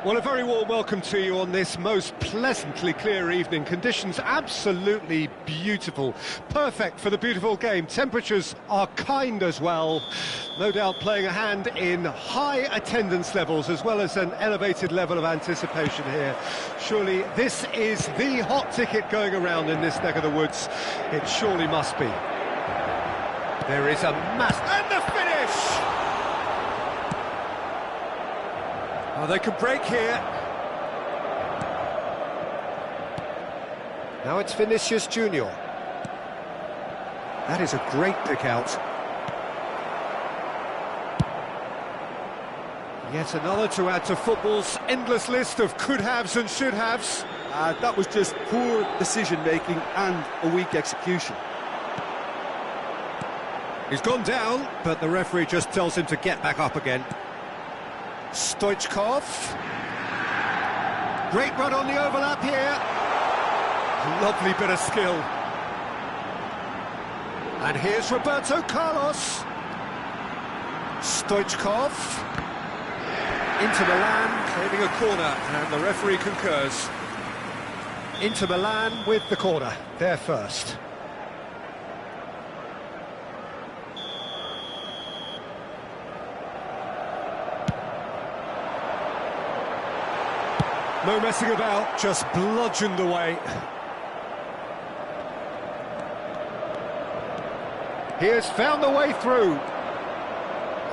Well, a very warm welcome to you on this most pleasantly clear evening. Conditions absolutely beautiful. Perfect for the beautiful game. Temperatures are kind as well. No doubt playing a hand in high attendance levels as well as an elevated level of anticipation here. Surely this is the hot ticket going around in this neck of the woods. It surely must be. There is a mass... And the finish! Oh, they could break here. Now it's Vinicius Junior. That is a great pick out. Yet another to add to football's endless list of could-haves and should-haves. That was just poor decision-making and a weak execution. He's gone down, but the referee just tells him to get back up again. Stoichkov. Great run on the overlap here. Lovely bit of skill. And here's Roberto Carlos. Stoichkov. Inter Milan claiming a corner, and the referee concurs. Inter Milan with the corner, they're first. No messing about, just bludgeoned away. He has found the way through.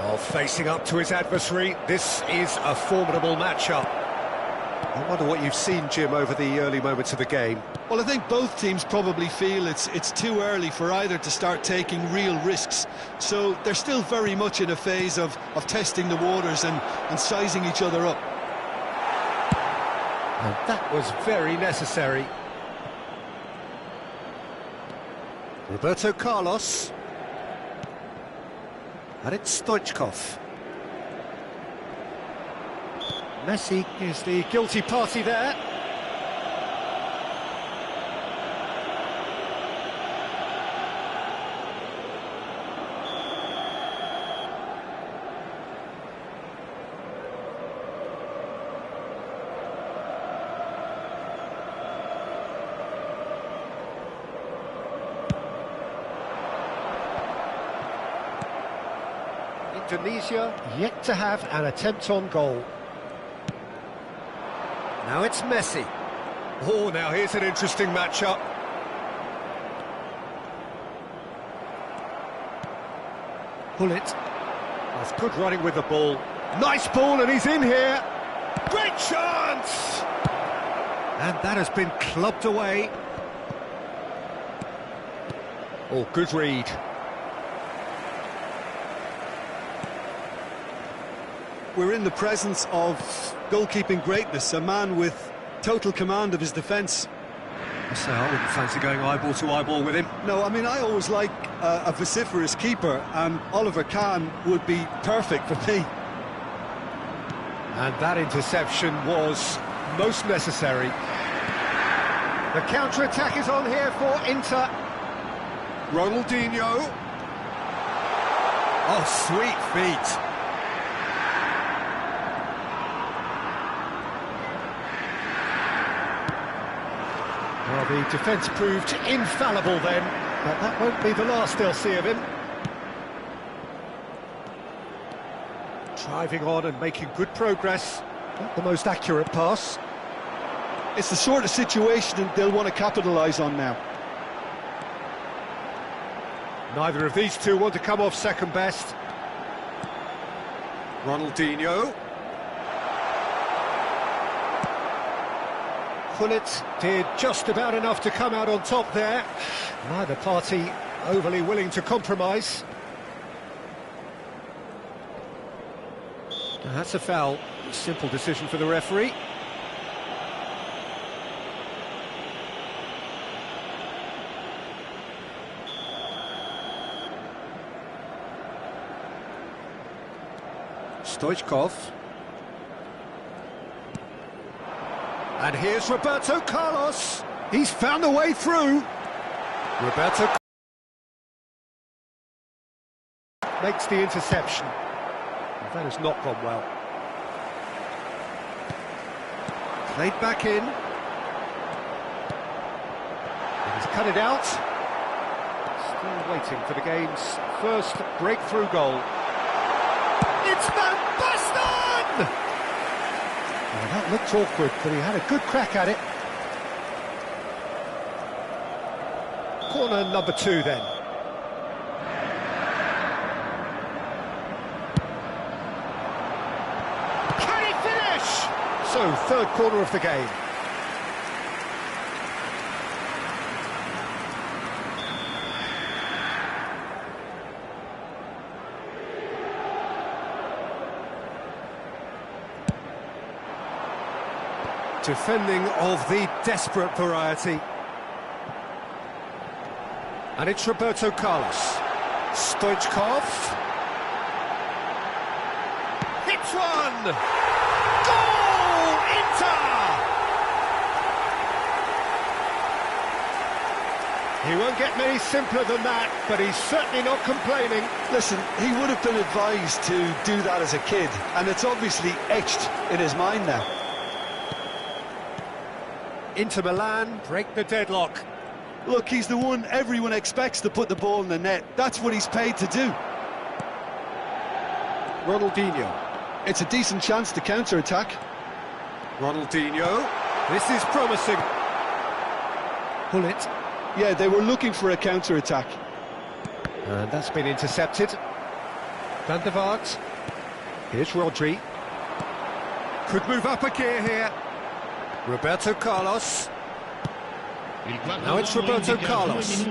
Oh, facing up to his adversary, this is a formidable matchup. I wonder what you've seen, Jim, over the early moments of the game. Well, I think both teams probably feel it's too early for either to start taking real risks. So they're still very much in a phase of testing the waters and sizing each other up. And that was very necessary. Roberto Carlos. And it's Stoichkov. Messi is the guilty party there. Indonesia yet to have an attempt on goal. Now it's Messi. Oh, now here's an interesting matchup. Bullet. That's good running with the ball. Nice ball, and he's in here. Great chance! And that has been clubbed away. Oh, good read. We're in the presence of goalkeeping greatness, a man with total command of his defence. So I wouldn't fancy going eyeball to eyeball with him. No, I mean, I always like a vociferous keeper, and Oliver Kahn would be perfect for me. And that interception was most necessary. The counter-attack is on here for Inter. Ronaldinho. Oh, sweet feet. Well, the defence proved infallible then, but that won't be the last they'll see of him. Driving on and making good progress. Not the most accurate pass. It's the sort of situation they'll want to capitalise on now. Neither of these two want to come off second best. Ronaldinho. Bullet did just about enough to come out on top there. Neither party overly willing to compromise. Now that's a foul. Simple decision for the referee. Stoichkov. And here's Roberto Carlos. He's found a way through. Roberto makes the interception. That has not gone well. Played back in. He's cut it out. Still waiting for the game's first breakthrough goal. It's Van Basten! Well, that looked awkward, but he had a good crack at it. Corner number 2 then. Can he finish? So, third corner of the game. Defending of the desperate variety. And it's Roberto Carlos. Stoichkov. Hits one! Goal! Inter! He won't get many simpler than that, but he's certainly not complaining. Listen, he would have been advised to do that as a kid, and it's obviously etched in his mind now. Inter Milan break the deadlock. Look, he's the one everyone expects to put the ball in the net. That's what he's paid to do. Ronaldinho. It's a decent chance to counter-attack. Ronaldinho. This is promising. Pull it. Yeah, they were looking for a counter-attack. And that's been intercepted. Van der Vaart. Here's Rodri. Could move up a gear here. Roberto Carlos. Now it's Roberto Carlos.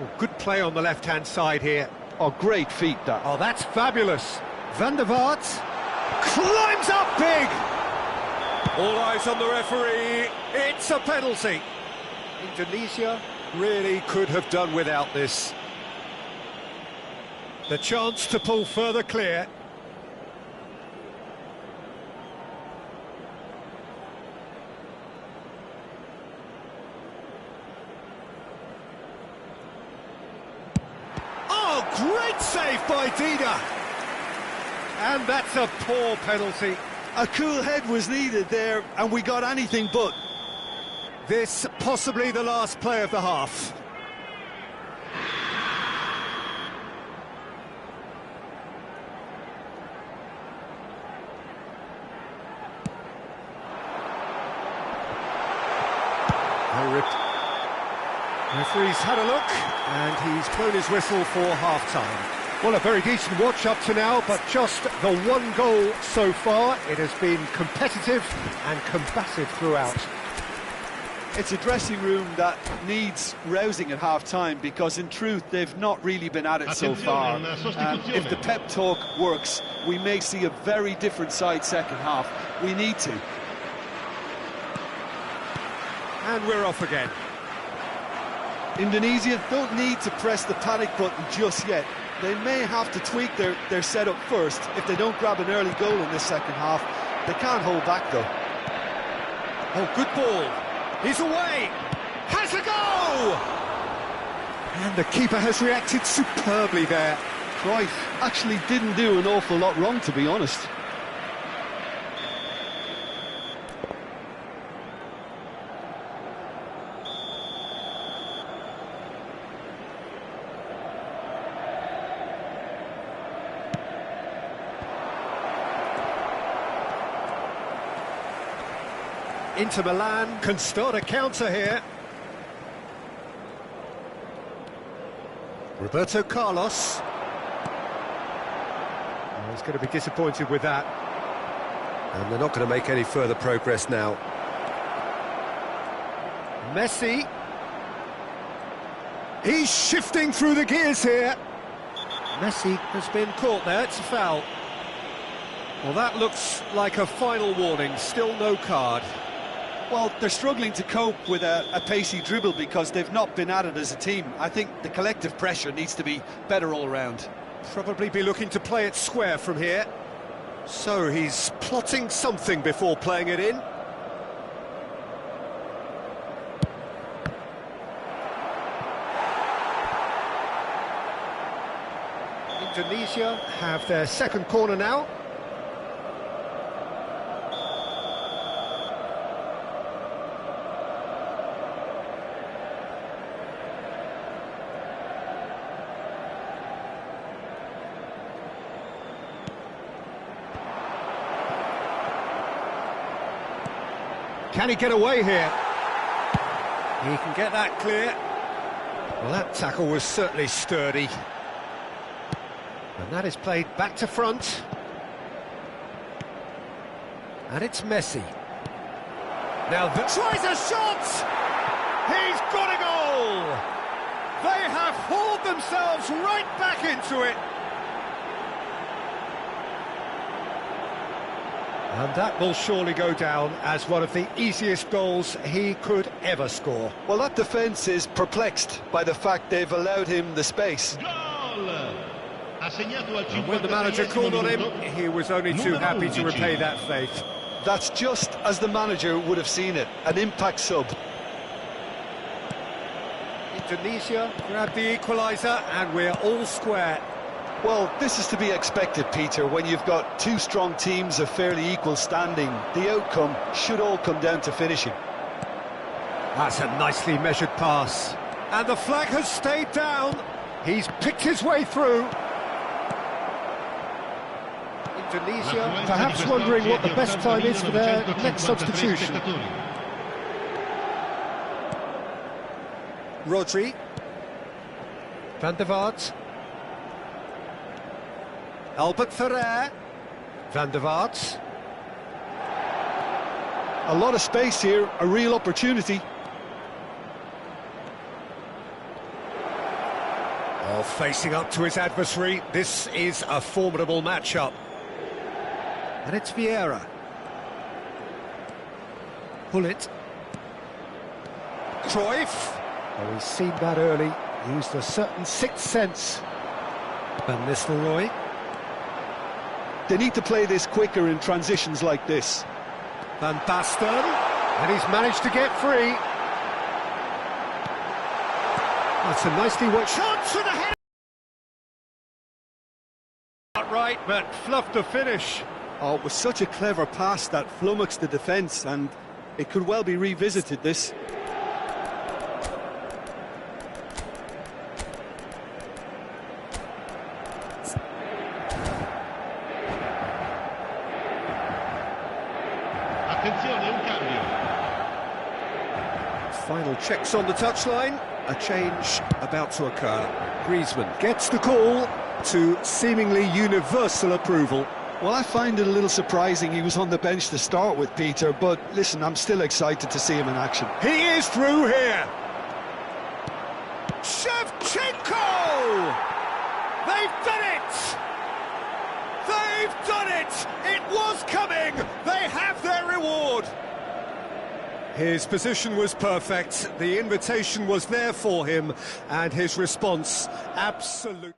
Oh, good play on the left-hand side here. Oh, great feet, that. Oh, that's fabulous. Van der Vaart climbs up big. All eyes on the referee. It's a penalty. Indonesia really could have done without this. The chance to pull further clear. Great save by Dida. And that's a poor penalty. A cool head was needed there, and we got anything but. This possibly the last play of the half. Referee's had a look, and he's blown his whistle for half-time. Well, a very decent watch up to now, but just the one goal so far. It has been competitive and combative throughout. It's a dressing room that needs rousing at half-time, because in truth they've not really been at it so far. If the pep talk works, we may see a very different side second half. We need to. And we're off again. Indonesia don't need to press the panic button just yet. They may have to tweak their setup first if they don't grab an early goal in this second half. They can't hold back though. Oh, good ball. He's away. Has a go! And the keeper has reacted superbly there. Cruyff actually didn't do an awful lot wrong, to be honest. Inter Milan can start a counter here. Roberto Carlos. Oh, he's going to be disappointed with that. And they're not going to make any further progress now. Messi. He's shifting through the gears here. Messi has been caught there, it's a foul. Well, that looks like a final warning, still no card. Well, they're struggling to cope with a pacey dribble because they've not been at it as a team. I think the collective pressure needs to be better all round. Probably be looking to play it square from here. So he's plotting something before playing it in. Indonesia have their second corner now. Can he get away here? He can get that clear. Well, that tackle was certainly sturdy. And that is played back to front. And it's Messi. Now tries a shot! He's got a goal! They have hauled themselves right back into it. And that will surely go down as one of the easiest goals he could ever score. Well, that defence is perplexed by the fact they've allowed him the space. And when the manager called on him, he was only too happy to repay that faith. That's just as the manager would have seen it, an impact sub. Indonesia grabbed the equaliser, and we're all square. Well, this is to be expected, Peter. When you've got two strong teams of fairly equal standing, the outcome should all come down to finishing. That's a nicely measured pass. And the flag has stayed down. He's picked his way through. Indonesia perhaps wondering what the best time is for their next substitution. Rodri. Van der Vaart. Albert Ferrer. Van der Vaart. A lot of space here, a real opportunity. Oh, facing up to his adversary, this is a formidable matchup. And it's Vieira. Pullet. Cruyff. Oh, he's seen that early. Used a certain sixth sense. Van Nistelrooy. They need to play this quicker in transitions like this. Van Basten. And he's managed to get free. That's a nicely worked shot to the head. Not right, but fluffed the finish. Oh, it was such a clever pass that flummoxed the defence, and it could well be revisited, this. Final checks on the touchline. A change about to occur. Griezmann gets the call to seemingly universal approval. Well, I find it a little surprising he was on the bench to start with, Peter, but listen, I'm still excited to see him in action. He is through here. Shevchenko! They've done it! They've done it! It was coming! They have their reward! His position was perfect, the invitation was there for him, and his response absolute.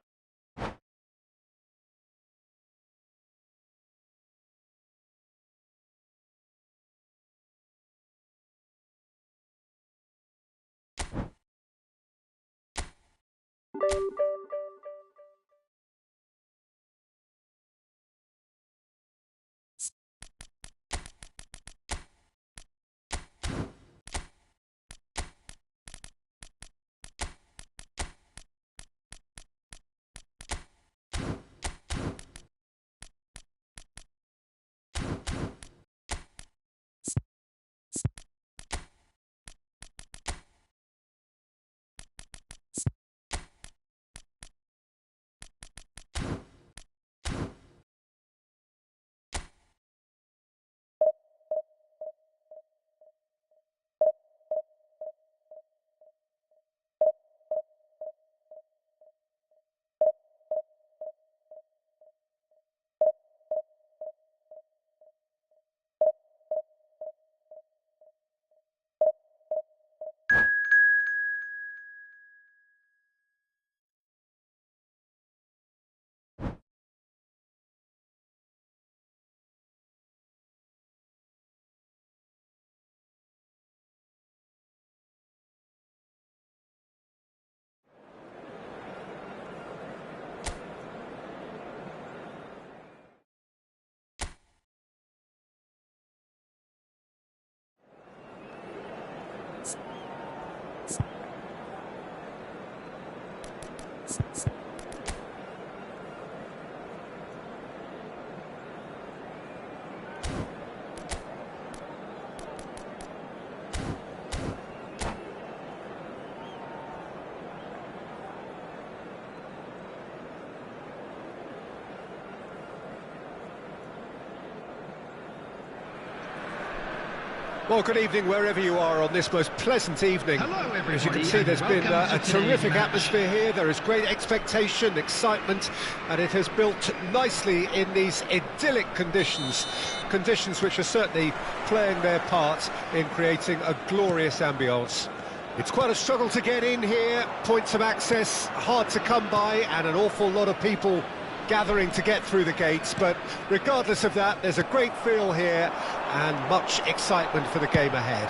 Well, good evening wherever you are on this most pleasant evening. Hello, everybody. As you can see, there's been a terrific atmosphere here. There is great expectation, excitement, and it has built nicely in these idyllic conditions. Conditions which are certainly playing their part in creating a glorious ambience. It's quite a struggle to get in here, points of access hard to come by, and an awful lot of people gathering to get through the gates, but regardless of that, there's a great feel here and much excitement for the game ahead.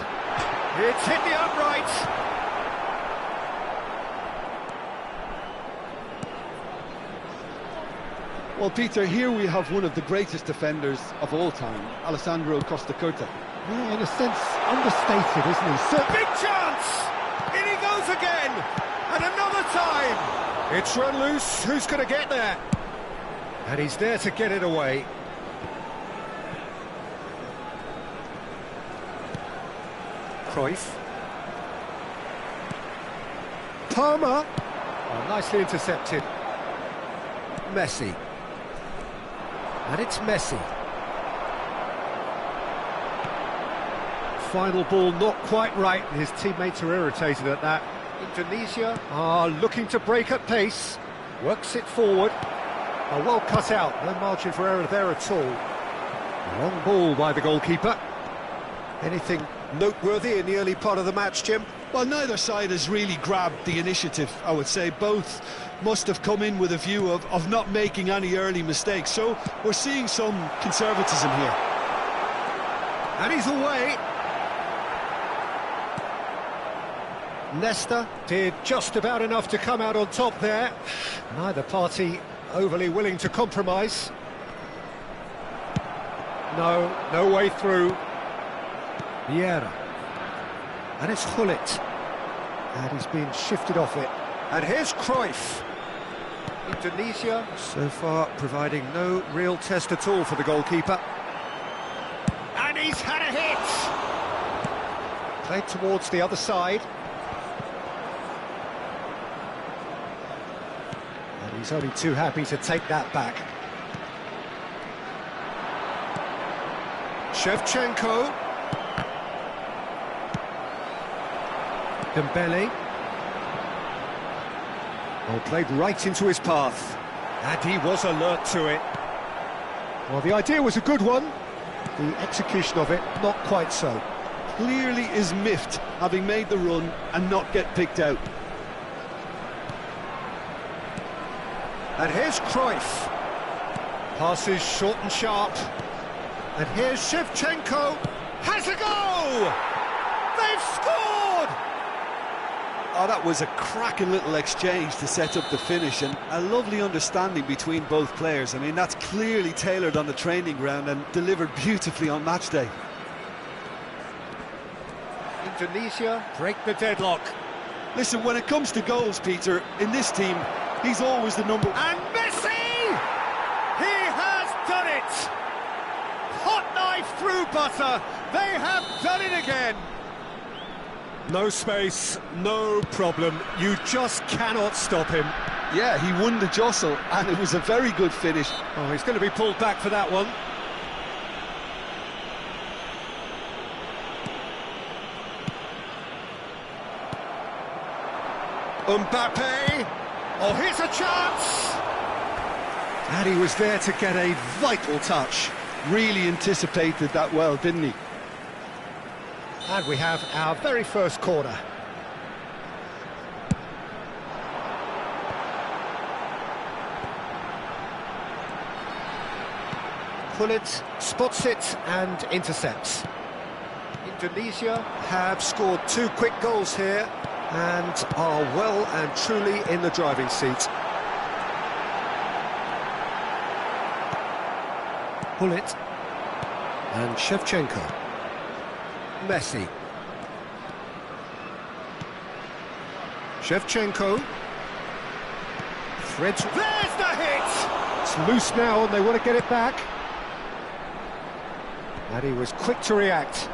It's hit the uprights. Well, Peter, here we have one of the greatest defenders of all time, Alessandro Costa Curta. Yeah, in a sense, understated, isn't he? So big chance! In he goes again! And another time! It's run loose, who's going to get there? And he's there to get it away. Cruyff. Palmer. Oh, nicely intercepted. Messi. And it's Messi. Final ball not quite right, and his teammates are irritated at that. Indonesia are looking to break at pace. Works it forward. Oh, well cut out, no margin for error there at all. Long ball by the goalkeeper. Anything noteworthy in the early part of the match, Jim? Well, neither side has really grabbed the initiative, I would say. Both must have come in with a view of not making any early mistakes, so we're seeing some conservatism here. And he's away. Nesta did just about enough to come out on top there. Neither party overly willing to compromise. No way through. Vieira. And it's Gullit. And he's being shifted off it. And here's Cruyff. Indonesia so far providing no real test at all for the goalkeeper. And he's had a hit. Played towards the other side. And he's only too happy to take that back. Shevchenko. Dembele. Well, played right into his path. And he was alert to it. Well, the idea was a good one. The execution of it, not quite so. Clearly is miffed, having made the run and not get picked out. And here's Cruyff. Passes short and sharp. And here's Shevchenko. Has a go! They've scored! Oh, that was a cracking little exchange to set up the finish, and a lovely understanding between both players. I mean, that's clearly tailored on the training ground and delivered beautifully on match day. Indonesia break the deadlock. Listen, when it comes to goals, Peter, in this team, he's always the number... And Messi! He has done it! Hot knife through butter. They have done it again. No space, no problem. You just cannot stop him. Yeah, he won the jostle, and it was a very good finish. Oh, he's going to be pulled back for that one. Mbappe. Oh, here's a chance. And he was there to get a vital touch. Really anticipated that well, didn't he? And we have our very first corner. Gullit spots it and intercepts. Indonesia have scored 2 quick goals here and are well and truly in the driving seat. Gullit and Shevchenko. Messi. Shevchenko. Threads. There's the hit! It's loose now and they want to get it back. And he was quick to react.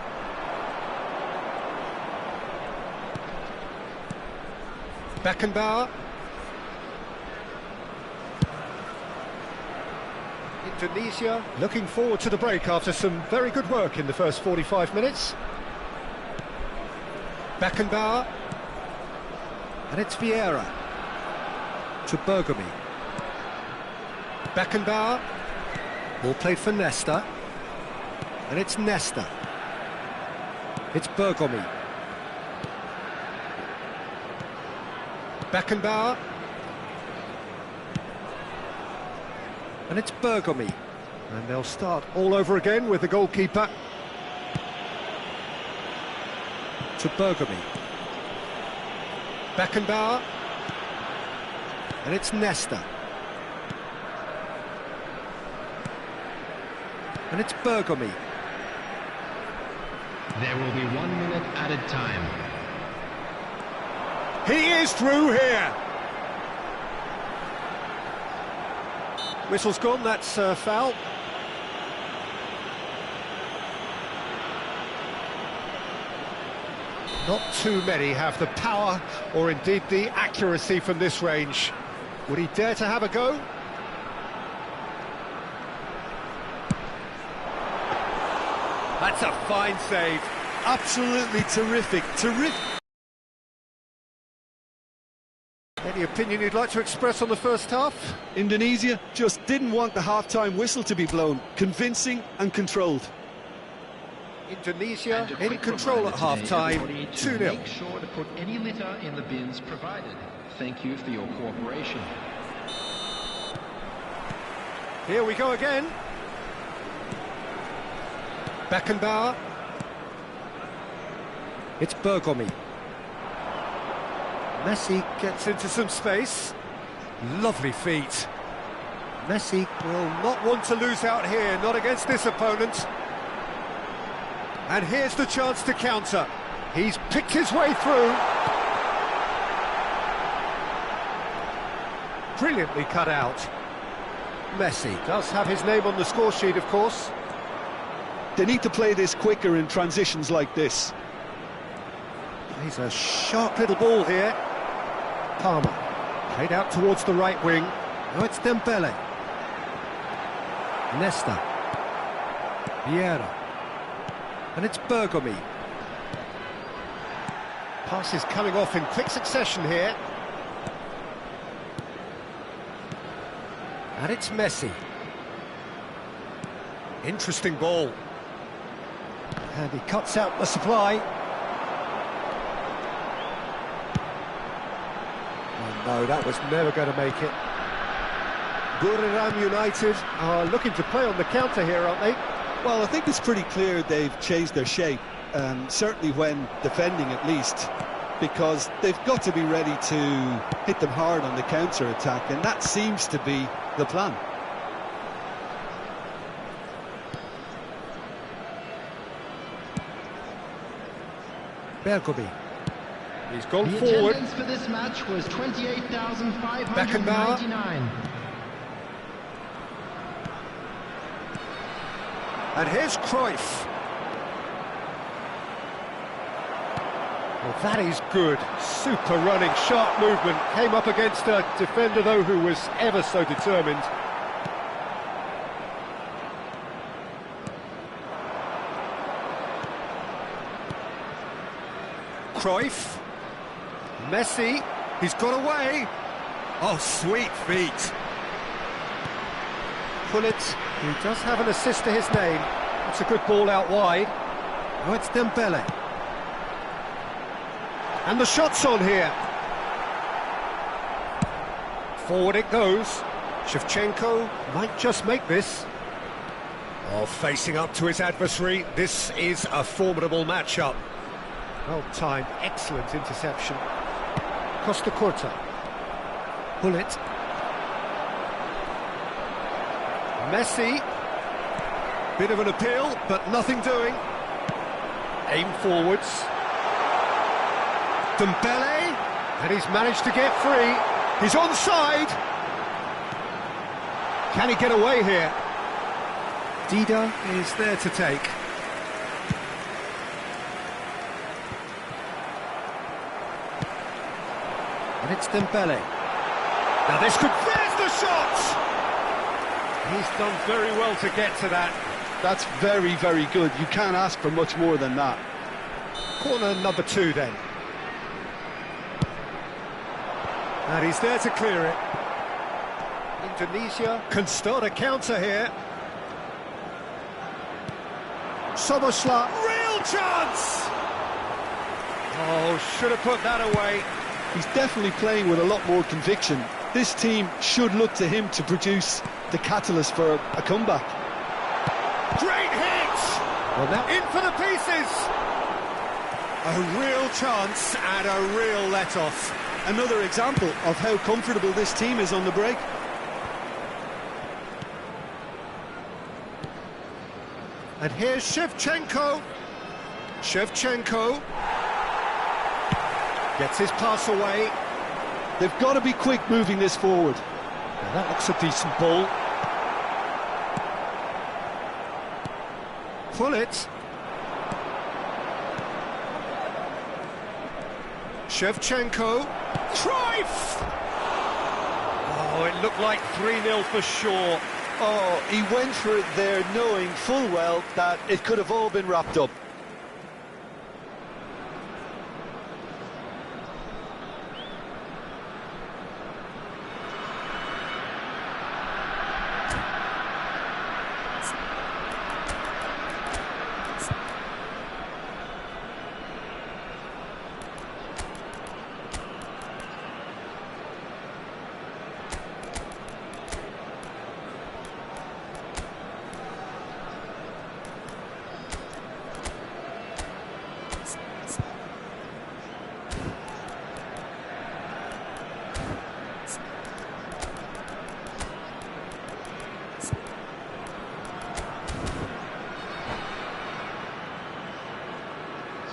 Beckenbauer. Indonesia looking forward to the break after some very good work in the first 45 minutes. Beckenbauer. And it's Vieira. To Bergomi. Beckenbauer. Ball played for Nesta. And it's Nesta. It's Bergomi. Beckenbauer. And it's Bergomi. And they'll start all over again with the goalkeeper. To Bergomi. Beckenbauer. And it's Nesta. And it's Bergomi. There will be 1 minute added time. He is through here. Whistle's gone, that's foul. Not too many have the power or indeed the accuracy from this range. Would he dare to have a go? That's a fine save. Absolutely terrific, terrific. Any opinion you'd like to express on the first half? Indonesia just didn't want the half-time whistle to be blown. Convincing and controlled. Indonesia in control at half-time, 2-0. Make sure to put any litter in the bins provided. Thank you for your cooperation. Here we go again. Beckenbauer. It's Bergomi. Messi gets into some space. Lovely feet. Messi will not want to lose out here, not against this opponent. And here's the chance to counter. He's picked his way through. Brilliantly cut out. Messi does have his name on the score sheet, of course. They need to play this quicker in transitions like this. He's a sharp little ball here. Palmer, played out towards the right wing. Now it's Dembele. Nesta. Vieira. And it's Bergomi. Passes coming off in quick succession here. And it's Messi. Interesting ball. And he cuts out the supply. Oh no, that was never going to make it. Buriram United are looking to play on the counter here, aren't they? Well, I think it's pretty clear they've changed their shape, certainly when defending at least, because they've got to be ready to hit them hard on the counter-attack, and that seems to be the plan. Bergomi. He's gone the forward. Attendance for this match was 28,599. And here's Cruyff. Well, that is good. Super running, sharp movement. Came up against a defender, though, who was ever so determined. Cruyff. Messi. He's got away. Oh, sweet feet. Pullet. He does have an assist to his name. It's a good ball out wide. Oh, it's Dembele. And the shot's on here. Forward it goes. Shevchenko might just make this. Oh, facing up to his adversary. This is a formidable matchup. Well timed, excellent interception. Costa Curta. Pullet. Messi, bit of an appeal, but nothing doing. Aim forwards. Dembele, and he's managed to get free. He's onside. Can he get away here? Dida is there to take. And it's Dembele. Now this could... There's the shot! He's done very well to get to that. That's very, very good. You can't ask for much more than that. Corner number 2 then. And he's there to clear it. Indonesia can start a counter here. Sobosla, real chance! Oh, should have put that away. He's definitely playing with a lot more conviction. This team should look to him to produce the catalyst for a comeback. Great hit! Well, now in for the pieces! A real chance and a real let-off. Another example of how comfortable this team is on the break. And here's Shevchenko. Shevchenko gets his pass away. They've got to be quick moving this forward. Now that looks a decent ball. Pull it. Shevchenko. Cruyff! Oh, it looked like 3-0 for sure. Oh, he went for it there knowing full well that it could have all been wrapped up.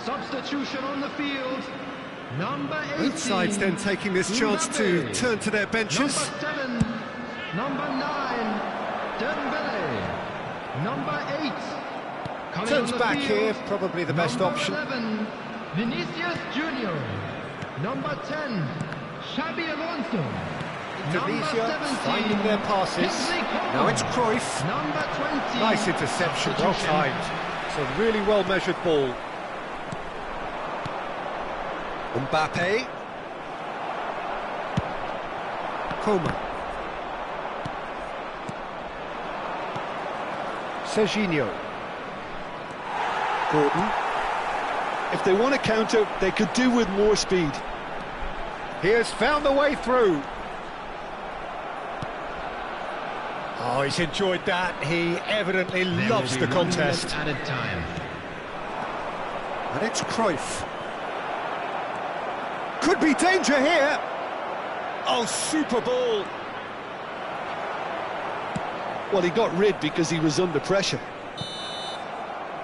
Substitution on the field. Number 18. Both sides then taking this chance to turn to their benches. Number 7. Number 9. Dembele. Number 8. Coming Turns on the back field, here, probably the best number option. 11. Vinicius Junior. Number 10. Xabi Alonso. Indonesia finding their passes. Now it's Cruyff. Number 20. Nice interception, well timed. It's a really well measured ball. Mbappe. Coman. Serginho. Gordon. If they want to counter, they could do with more speed. He has found the way through. Oh, he's enjoyed that. He evidently loves the contest. Added time. And it's Cruyff. Could be danger here. Oh, super ball. Well, he got rid because he was under pressure.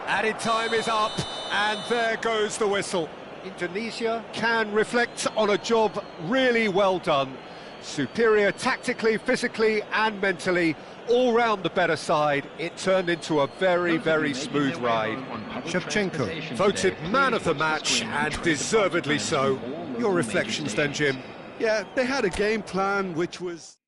Added time is up, and there goes the whistle. Indonesia can reflect on a job really well done. Superior tactically, physically and mentally, all round the better side. It turned into a very, very smooth ride. Shevchenko voted man of the match, and deservedly so. Your reflections then, Jim? Yeah, they had a game plan which was...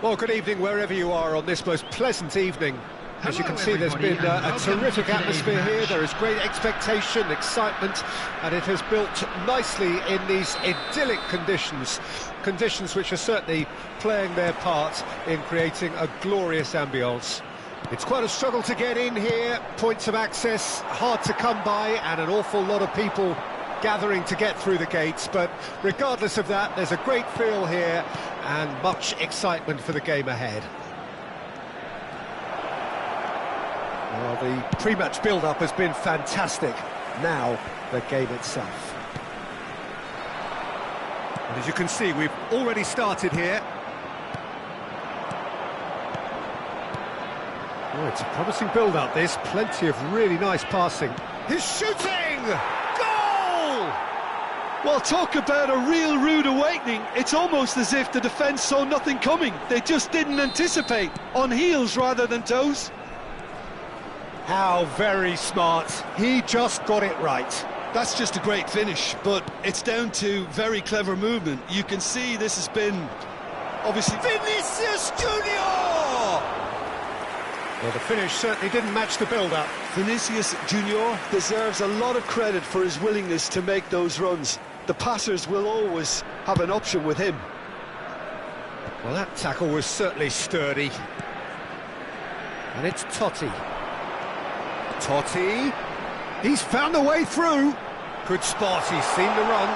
Well, good evening wherever you are on this most pleasant evening. As you can see, there's been a terrific atmosphere here. There is great expectation, excitement, and it has built nicely in these idyllic conditions. Conditions which are certainly playing their part in creating a glorious ambience. It's quite a struggle to get in here, points of access hard to come by, and an awful lot of people gathering to get through the gates, but regardless of that, there's a great feel here and much excitement for the game ahead. Well, the pre-match build-up has been fantastic. Now, the game itself. And as you can see, we've already started here. Oh, it's a promising build-up, this. Plenty of really nice passing. He's shooting! Goal! Well, talk about a real rude awakening. It's almost as if the defence saw nothing coming. They just didn't anticipate. On heels rather than toes. How very smart. He just got it right. That's just a great finish, but it's down to very clever movement. You can see this has been, obviously... Vinicius Junior! Well, the finish certainly didn't match the build-up. Vinicius Junior deserves a lot of credit for his willingness to make those runs. The passers will always have an option with him. Well, that tackle was certainly sturdy. And it's Totti. Totti, he's found a way through. Good spot, he's seen the run.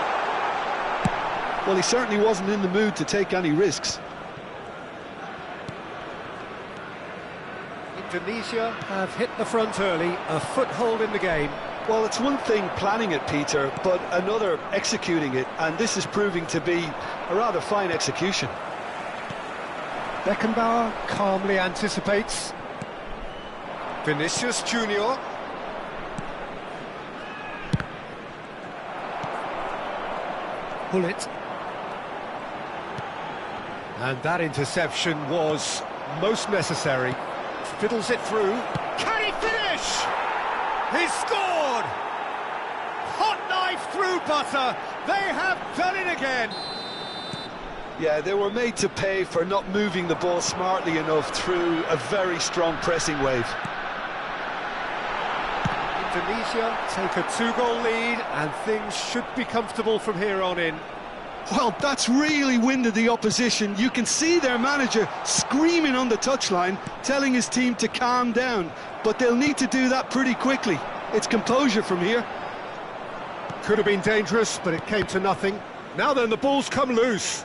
Well, he certainly wasn't in the mood to take any risks. Indonesia have hit the front early, a foothold in the game. Well, it's one thing planning it, Peter, but another executing it, and this is proving to be a rather fine execution. Beckenbauer calmly anticipates. Vinicius Junior. Pull it. And that interception was most necessary. Fiddles it through. Can he finish? He's scored! Hot knife through butter. They have done it again. Yeah, they were made to pay for not moving the ball smartly enough through a very strong pressing wave. Indonesia take a 2-goal lead and things should be comfortable from here on in. Well, that's really winded the opposition. You can see their manager screaming on the touchline, telling his team to calm down, but they'll need to do that pretty quickly. It's composure from here. Could have been dangerous, but it came to nothing. Now then, the ball's come loose.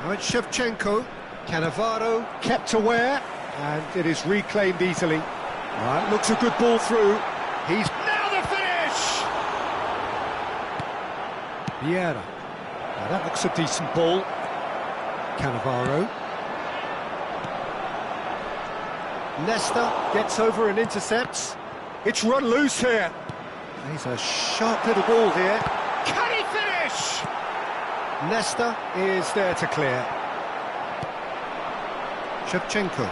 Now it's Shevchenko. Cannavaro kept aware, and it is reclaimed easily. Right, looks a good ball through. He's now the finish! Vieira. Now that looks a decent ball. Cannavaro. Leicester gets over and intercepts. It's run loose here. He's a sharp little ball here. Can he finish? Leicester is there to clear. Shevchenko.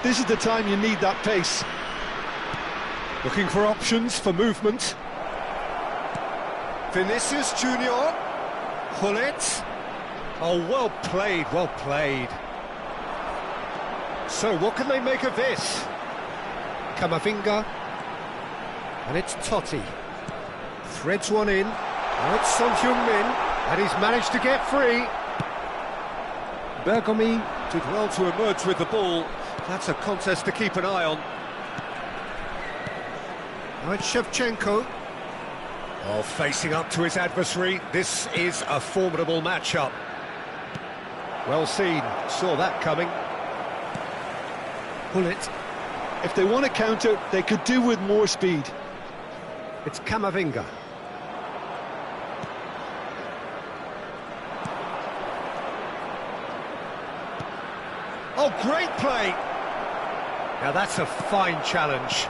This is the time you need that pace. Looking for options for movement. Vinicius Junior. Pull it. Oh, well played, well played. So, what can they make of this? Camavinga. And it's Totti. Threads one in. Now it's Son Heung-min. And he's managed to get free. Bergomi did well to emerge with the ball. That's a contest to keep an eye on. Now it's Shevchenko. Oh, facing up to his adversary. This is a formidable matchup. Well seen. Saw that coming. Pull it. If they want to counter, they could do with more speed. It's Camavinga. Oh, great play! Now that's a fine challenge.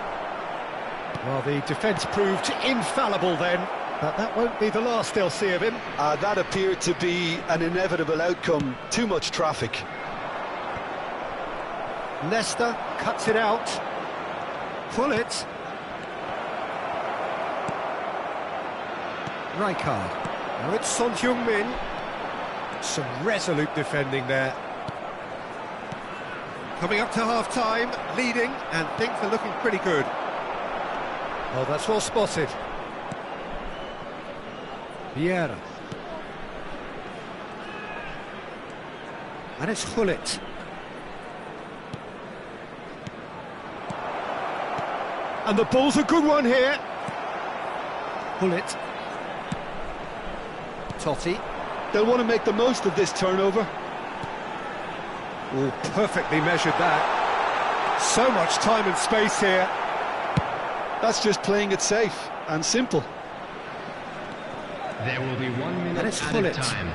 Well, the defence proved infallible then, but that won't be the last they'll see of him. That appeared to be an inevitable outcome. Too much traffic. Leicester cuts it out. Pull it. Rijkaard. Now it's Son Heung-min. Some resolute defending there. Coming up to half-time, leading, and things are looking pretty good. Oh, that's well spotted. Vieira. And it's Hullet. And the ball's a good one here. Hullet. Totti. They'll want to make the most of this turnover. Oh, perfectly measured that. So much time and space here. That's just playing it safe and simple. There will be 1 minute added time.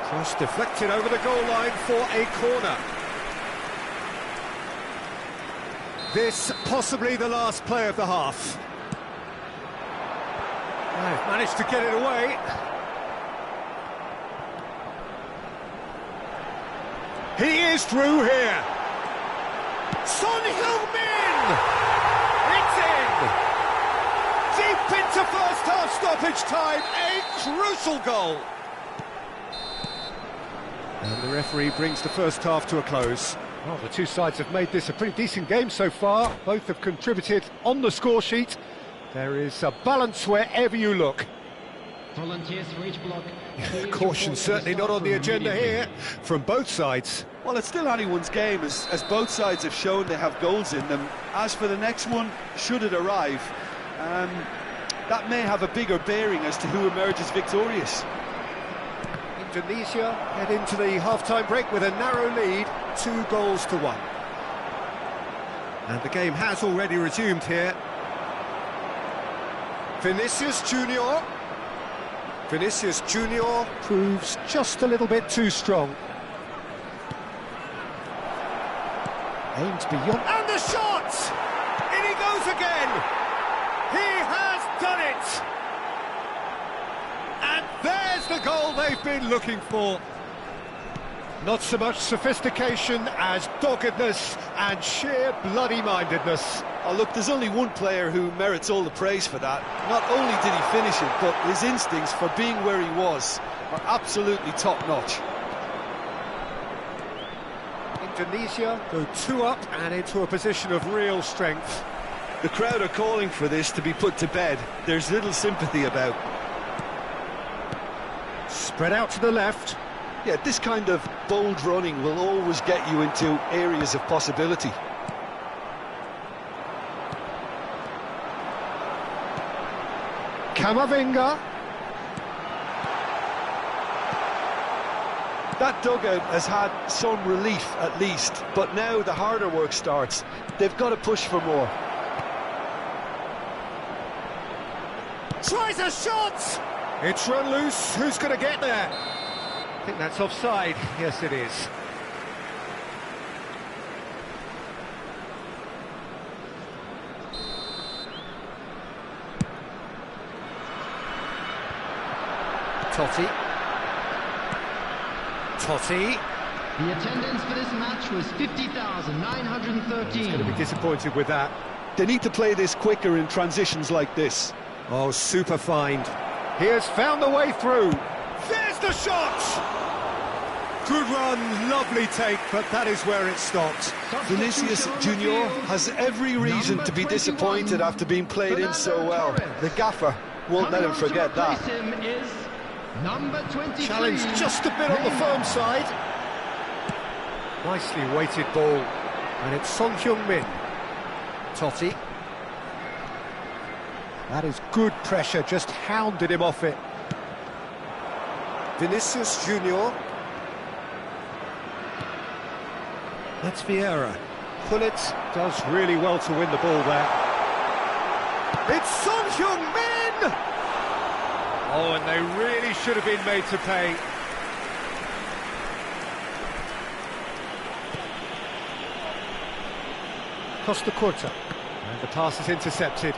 Cross deflected over the goal line for a corner. This possibly the last play of the half. They've managed to get it away. He is through here. Son Heung-min! It's in! Deep into first half stoppage time, a crucial goal. And the referee brings the first half to a close. Well, the two sides have made this a pretty decent game so far. Both have contributed on the score sheet. There is a balance wherever you look. Volunteers for each block. Caution certainly not on the agenda here from both sides. Well, it's still anyone's game, as both sides have shown they have goals in them. As for the next one, should it arrive, that may have a bigger bearing as to who emerges victorious. Indonesia head into the half-time break with a narrow lead, 2-1. And the game has already resumed here. Vinicius Junior. Vinicius Junior proves just a little bit too strong. Aims beyond, and the shot! In he goes again! He has done it! And there's the goal they've been looking for. Not so much sophistication as doggedness and sheer bloody-mindedness. Oh, look, there's only one player who merits all the praise for that. Not only did he finish it, but his instincts for being where he was are absolutely top-notch. Indonesia go 2 up and into a position of real strength. The crowd are calling for this to be put to bed. There's little sympathy about. Spread out to the left. Yeah, this kind of bold running will always get you into areas of possibility. Camavinga. That dugout has had some relief at least, but now the harder work starts. They've got to push for more. Tries a shot! It's run loose. Who's going to get there? I think that's offside. Yes, it is. Totti. Totti. The attendance for this match was 50,913. He's going to be disappointed with that. They need to play this quicker in transitions like this. Oh, super find. He has found the way through. There's the shot! Good run, lovely take, but that is where it stopped. Vinicius Junior has every reason to be disappointed after being played in so well. The gaffer won't let him forget that. Challenged just a bit on the firm side. Nicely weighted ball. And it's Son Heung-min. Totti. That is good pressure, just hounded him off it. Vinicius Junior. That's Vieira. Hullet does really well to win the ball there. It's Son Heung-min! Oh, and they really should have been made to pay. Costa Curta. And the pass is intercepted.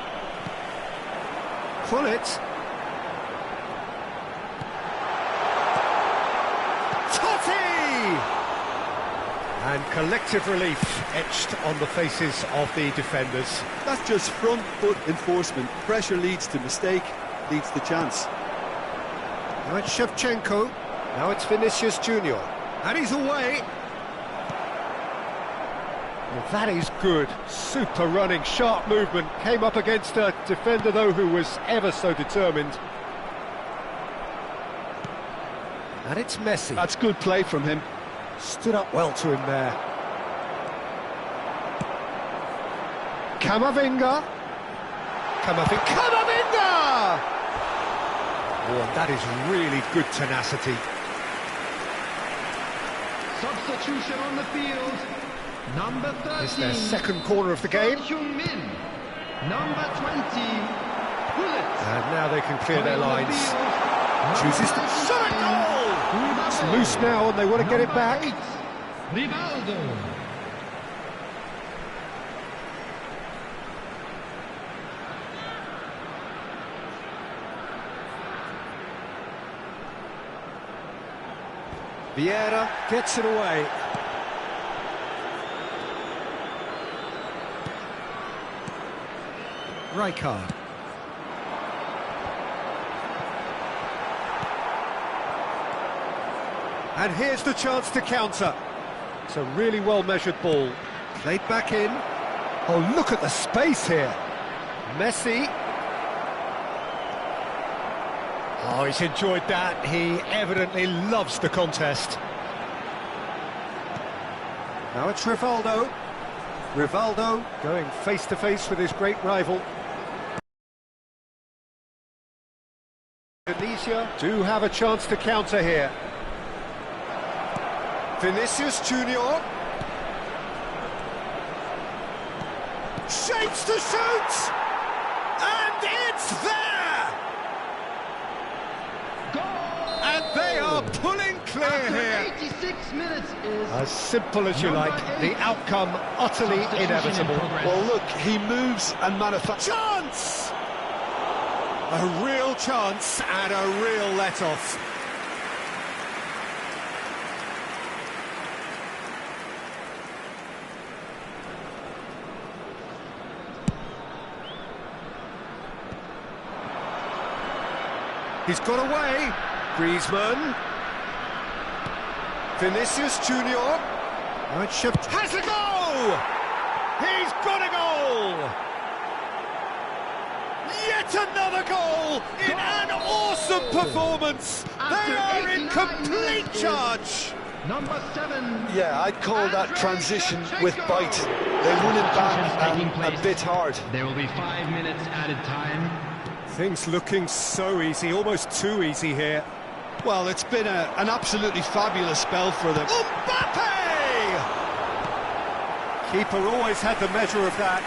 Hullet. Totti! And collective relief etched on the faces of the defenders. That's just front foot enforcement. Pressure leads to mistake, leads the chance. Now it's Shevchenko. Now it's Vinicius Junior. And he's away. Well, that is good. Super running, sharp movement. Came up against a defender, though, who was ever so determined. And it's Messi. That's good play from him. Stood up well to him there. Camavinga. Camavinga! Oh, and that is really good tenacity. Substitution on the field. Number 13. It's their second corner of the game. Min. Number 20. Bullet. And now they can clear their lines. Chooses to shot a goal! It's loose now and they want to get it back. Rivaldo. Vieira gets it away. Rijkaard. And here's the chance to counter. It's a really well-measured ball. Played back in. Oh, look at the space here. Messi. Oh, he's enjoyed that. He evidently loves the contest. Now it's Rivaldo. Rivaldo going face-to-face with his great rival. Indonesia do have a chance to counter here. Vinicius Junior. Shapes to shoot! And it's there! Goal! And they are pulling clear After here. 86 minutes is As simple as you Number like, 8. the outcome utterly Substitution in inevitable. progress. Well, look, he moves and manufactures. Chance! A real chance and a real let-off. He's got away. Griezmann. Vinicius Junior. Now it's has a goal! He's got a goal! Yet another goal in an awesome performance. They are in complete charge. Number 7. Yeah, I'd call that transition with bite. They run it back and a bit hard. There will be 5 minutes added time. Things looking so easy, almost too easy here. Well, it's been an absolutely fabulous spell for them. Mbappe! Keeper always had the measure of that.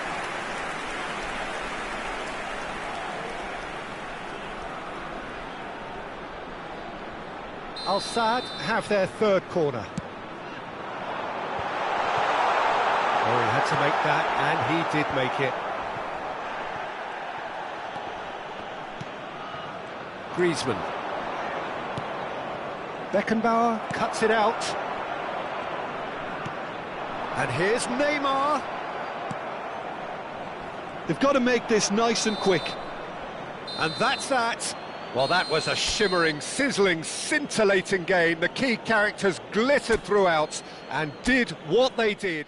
Al Sadd have their third corner. Oh, he had to make that, and he did make it. Griezmann. Beckenbauer cuts it out. And here's Neymar. They've got to make this nice and quick. And that's that. Well, that was a shimmering, sizzling, scintillating game. The key characters glittered throughout and did what they did.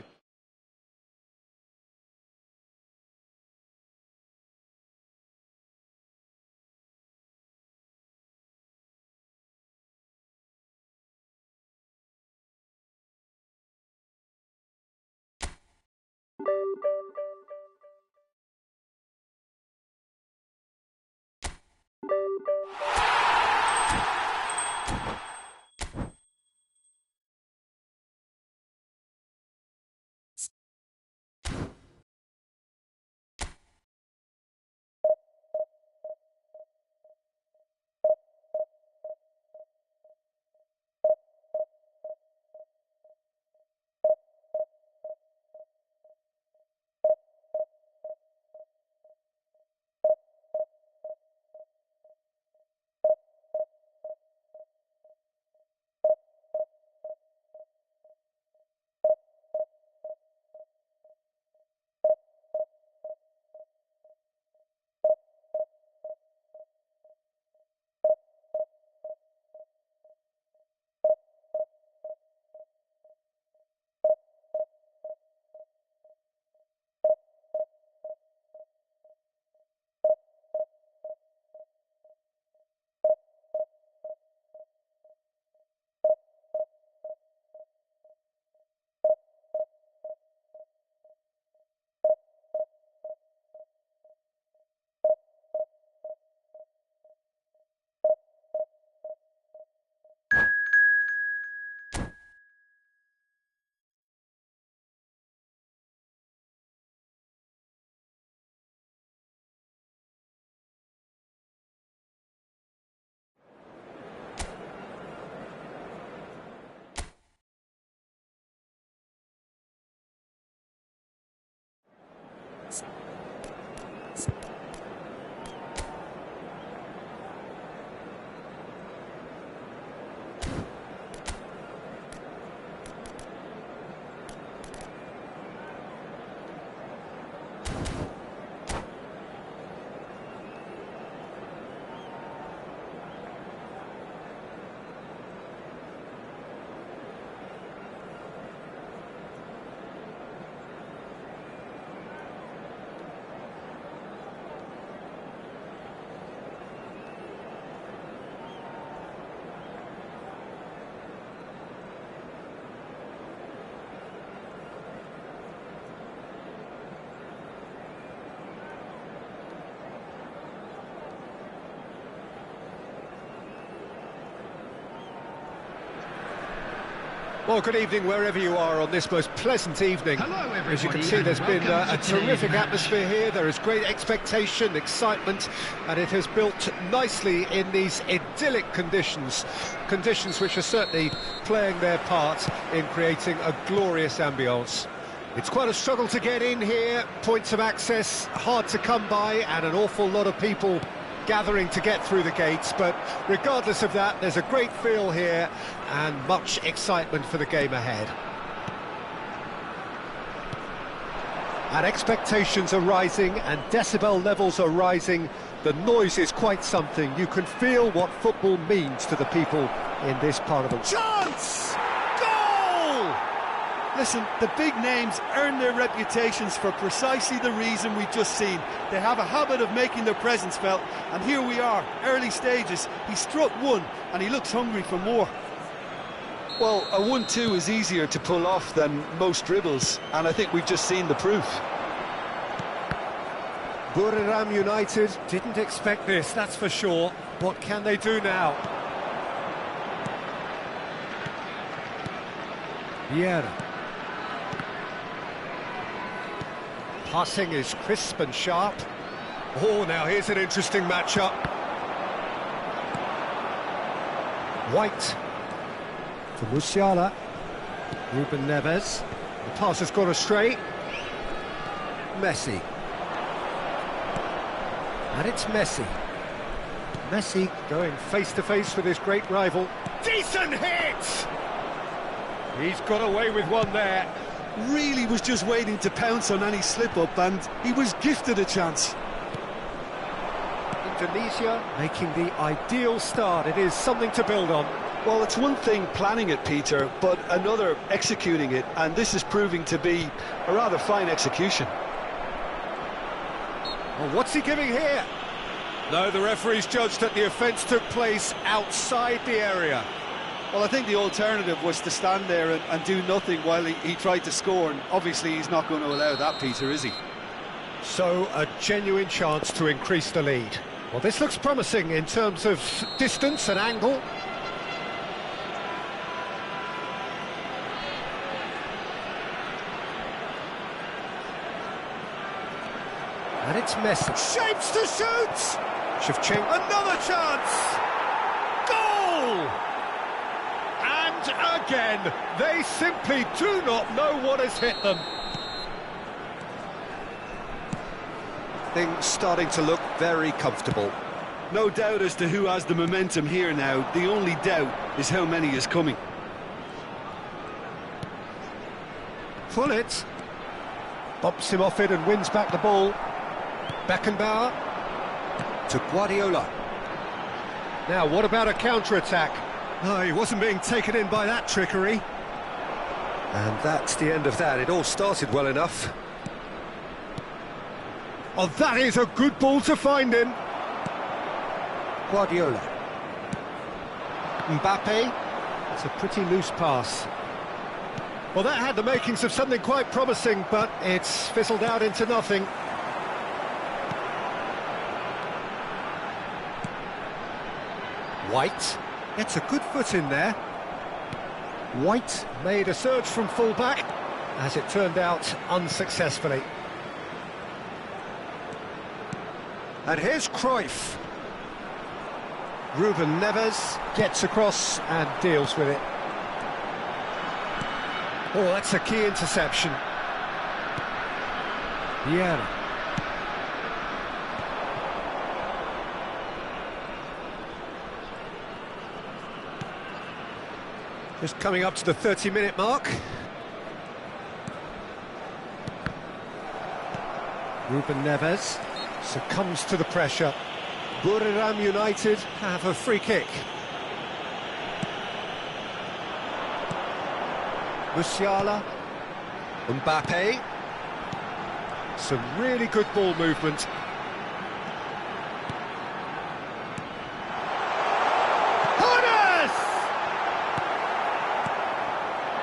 Well, good evening wherever you are on this most pleasant evening. Hello, everybody. As you can see, there's been a terrific atmosphere here. There is great expectation, excitement, and it has built nicely in these idyllic conditions. Conditions which are certainly playing their part in creating a glorious ambience. It's quite a struggle to get in here, points of access hard to come by, and an awful lot of people gathering to get through the gates, but regardless of that, there's a great feel here and much excitement for the game ahead. And expectations are rising and decibel levels are rising. The noise is quite something. You can feel what football means to the people in this part of the world. Chance! Goal! Listen, the big names earn their reputations for precisely the reason we've just seen. They have a habit of making their presence felt, and here we are, early stages. He struck one, and he looks hungry for more. Well, a 1-2 is easier to pull off than most dribbles, and I think we've just seen the proof. Buriram United didn't expect this, that's for sure. What can they do now? Vieira. Passing is crisp and sharp. Oh, now here's an interesting matchup. White for Musiala. Ruben Neves. The pass has gone astray. Messi. And it's Messi. Messi going face-to-face with his great rival. Decent hit! He's got away with one there. Really was just waiting to pounce on any slip-up, and he was gifted a chance. Indonesia making the ideal start. It is something to build on. Well, it's one thing planning it, Peter, but another executing it, and this is proving to be a rather fine execution. Well, what's he giving here? No, the referee's judged that the offence took place outside the area. Well, I think the alternative was to stand there and do nothing while he tried to score, and obviously he's not going to allow that, Peter, is he? So, a genuine chance to increase the lead. Well, this looks promising in terms of distance and angle. And it's Messi. Shapes to shoot! Shevchenko. Another chance! Goal! And again, they simply do not know what has hit them. Things starting to look very comfortable. No doubt as to who has the momentum here now. The only doubt is how many is coming. Pullet bumps him off it and wins back the ball. Beckenbauer to Guardiola. Now, what about a counter-attack? Oh, he wasn't being taken in by that trickery. And that's the end of that. It all started well enough. Oh, that is a good ball to find him. Guardiola. Mbappe. It's a pretty loose pass. Well, that had the makings of something quite promising, but it's fizzled out into nothing. White gets a good foot in there. White made a surge from full-back, as it turned out unsuccessfully. And here's Cruyff. Ruben Neves gets across and deals with it. Oh, that's a key interception. Vieira. Just coming up to the 30-minute mark. Ruben Neves succumbs to the pressure. Buriram United have a free kick. Musiala. Mbappe. Some really good ball movement.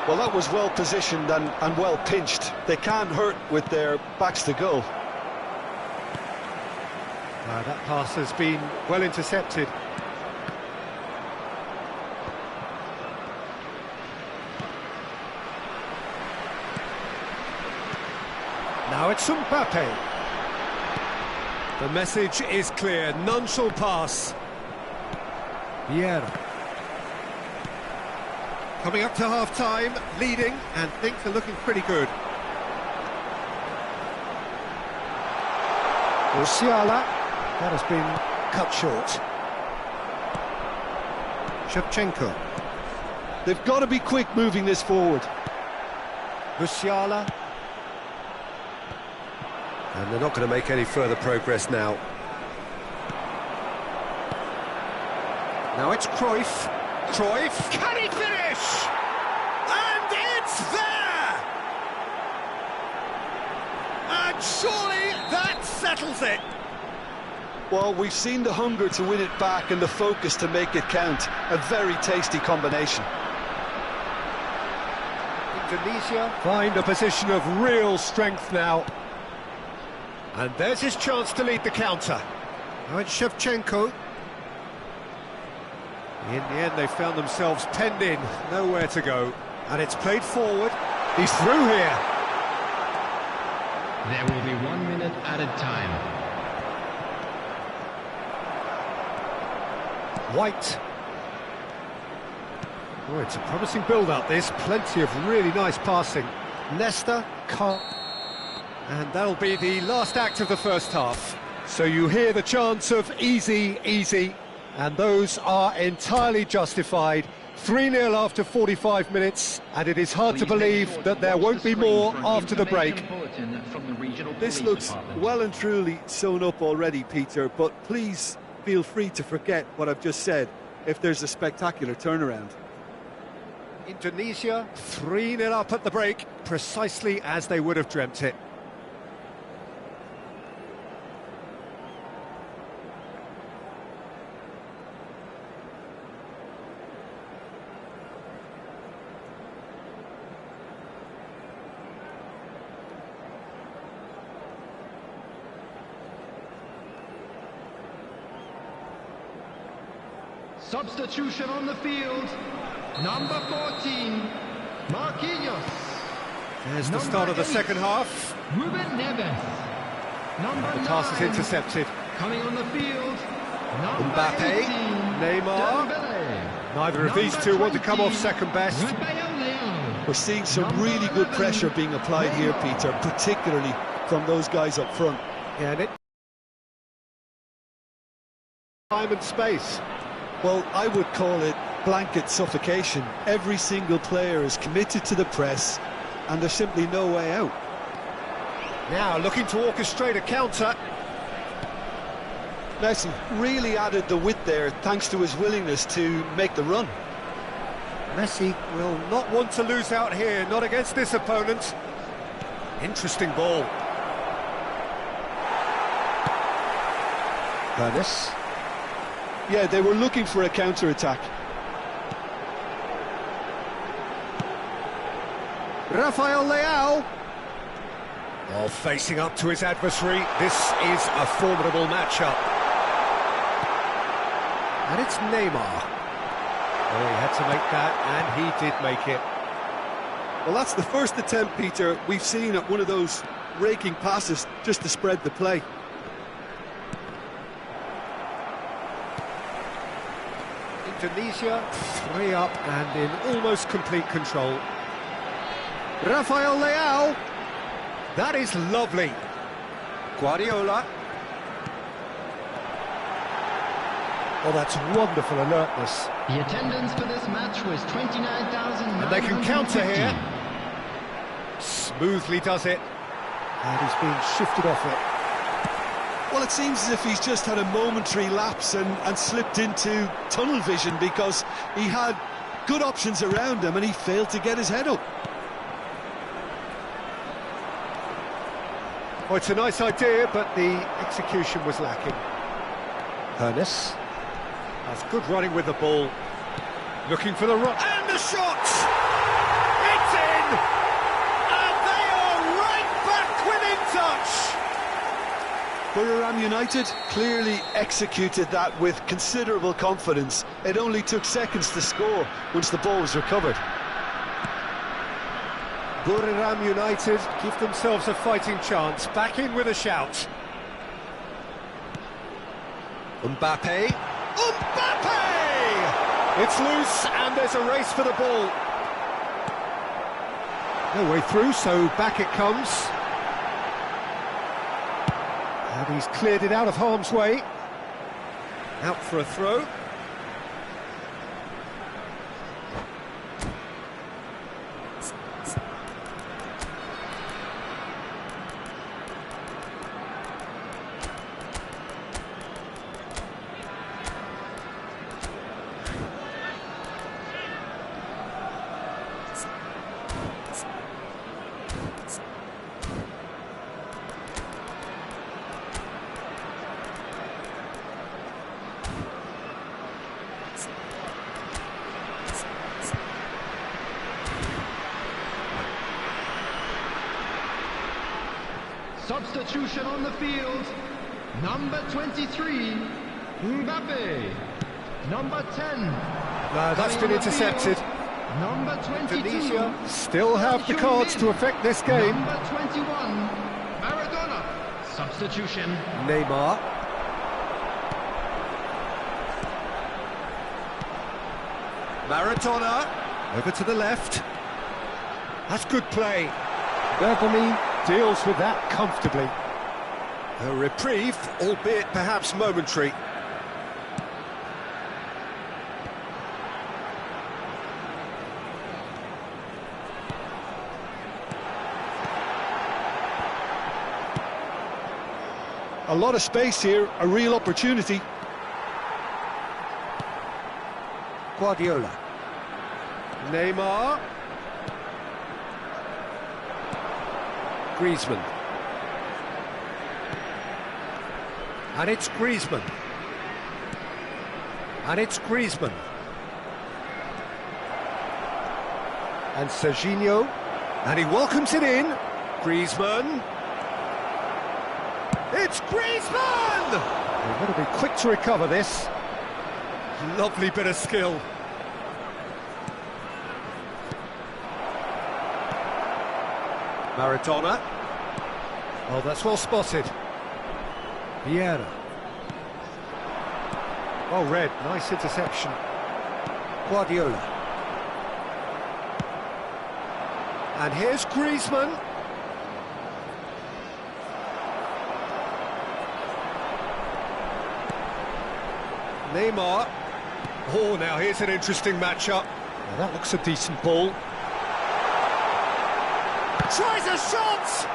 Well, that was well positioned and well pinched. They can't hurt with their backs to goal. That pass has been well intercepted. Now it's Mbappe. The message is clear, none shall pass. Pierre. Coming up to half-time, leading, and things are looking pretty good. Musiala, that has been cut short. Shevchenko. They've got to be quick moving this forward. Musiala. And they're not going to make any further progress now. Now it's Cruyff. Cruyff, can he finish? And it's there! And surely that settles it. Well, we've seen the hunger to win it back and the focus to make it count. A very tasty combination. Indonesia find a position of real strength now. And there's his chance to lead the counter. Now it's Shevchenko. In the end, they found themselves penned in, nowhere to go. And it's played forward. He's through here. There will be 1 minute added time. White. Oh, it's a promising build-up, this. Plenty of really nice passing. Nesta, can't. And that'll be the last act of the first half. So you hear the chants of easy, easy. And those are entirely justified. 3-0 after 45 minutes, and it is hard to believe that there won't be more after the break. This looks well and truly sewn up already, Peter, but please feel free to forget what I've just said if there's a spectacular turnaround. Indonesia 3-0 up at the break, precisely as they would have dreamt it. Substitution on the field. Number 14, Marquinhos. There's the start of the second half. Ruben Neves. Number The pass is 9, intercepted. coming on the field. Number Mbappe, 18, Neymar. Dembele. Neither of these two want to come off second best. We're seeing some really good pressure being applied here, Peter, particularly from those guys up front. Yeah, and it... time and space. Well, I would call it blanket suffocation. Every single player is committed to the press, and there's simply no way out. Now looking to orchestrate a counter. Messi really added the width there thanks to his willingness to make the run. Messi will not want to lose out here, not against this opponent. Interesting ball. Ernest. Yeah, they were looking for a counter-attack. Rafael Leao. Oh, facing up to his adversary. This is a formidable matchup. And it's Neymar. Oh, he had to make that, and he did make it. Well, that's the first attempt, Peter, we've seen at one of those raking passes just to spread the play. Indonesia 3 up and in almost complete control. Rafael Leao. That is lovely. Guardiola. Oh, that's wonderful alertness. The attendance for this match was 29,000. And they can counter here. Smoothly does it. And he's being shifted off it. Well, it seems as if he's just had a momentary lapse and slipped into tunnel vision because he had good options around him and he failed to get his head up. Oh, it's a nice idea, but the execution was lacking. Ernest. That's good running with the ball. Looking for the run. And the shot! It's in! And they are right back within touch! Buriram United clearly executed that with considerable confidence. It only took seconds to score once the ball was recovered. Buriram United give themselves a fighting chance. Back in with a shout. Mbappe. Mbappe! It's loose and there's a race for the ball. No way through, so back it comes. And he's cleared it out of harm's way. Out for a throw. Substitution on the field. Number 23, Mbappe. Number 10. That's been intercepted. Number 22. Divisi still have the cards to affect this game. Number 21, Maradona. Substitution. Neymar. Maradona. Over to the left. That's good play. Beverly deals with that comfortably. A reprieve, albeit perhaps momentary. A lot of space here, a real opportunity. Guardiola. Neymar. Griezmann. And it's Griezmann. And it's Griezmann. And Serginho. And he welcomes it in. Griezmann. It's Griezmann! They've got to be quick to recover this. Lovely bit of skill. Maradona. Oh, that's well spotted. Vieira. Well read, nice interception. Guardiola. And here's Griezmann. Neymar. Oh, now here's an interesting matchup. Well, that looks a decent ball. Tries a shot!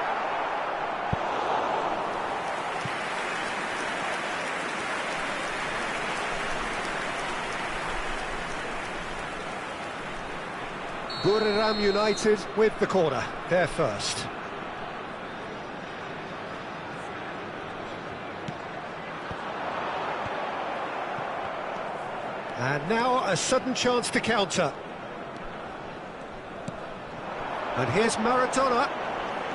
Buriram United with the corner, they're first. And now a sudden chance to counter. And here's Maradona.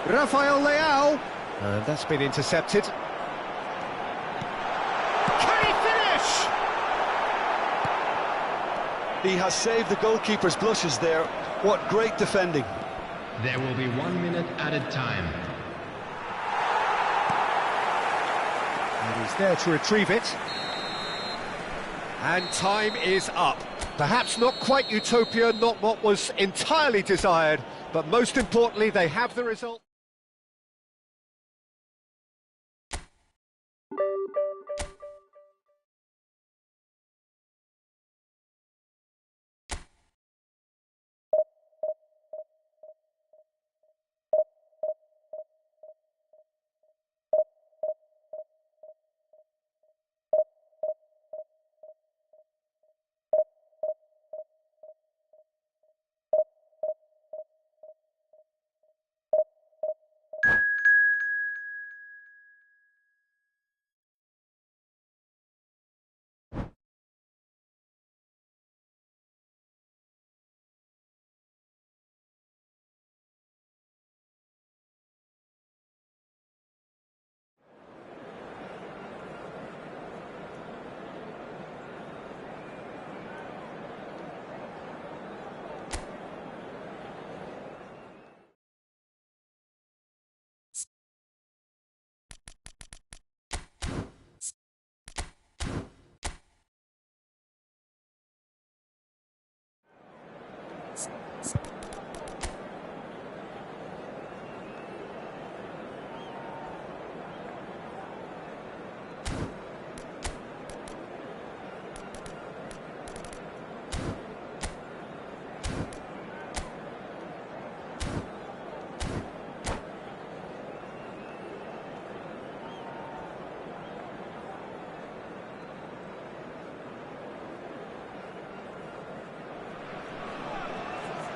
Rafael Leao. And that's been intercepted. Can he finish? He has saved the goalkeeper's blushes there. What great defending. There will be 1 minute added time. And he's there to retrieve it. And time is up. Perhaps not quite utopia, not what was entirely desired, but most importantly, they have the result.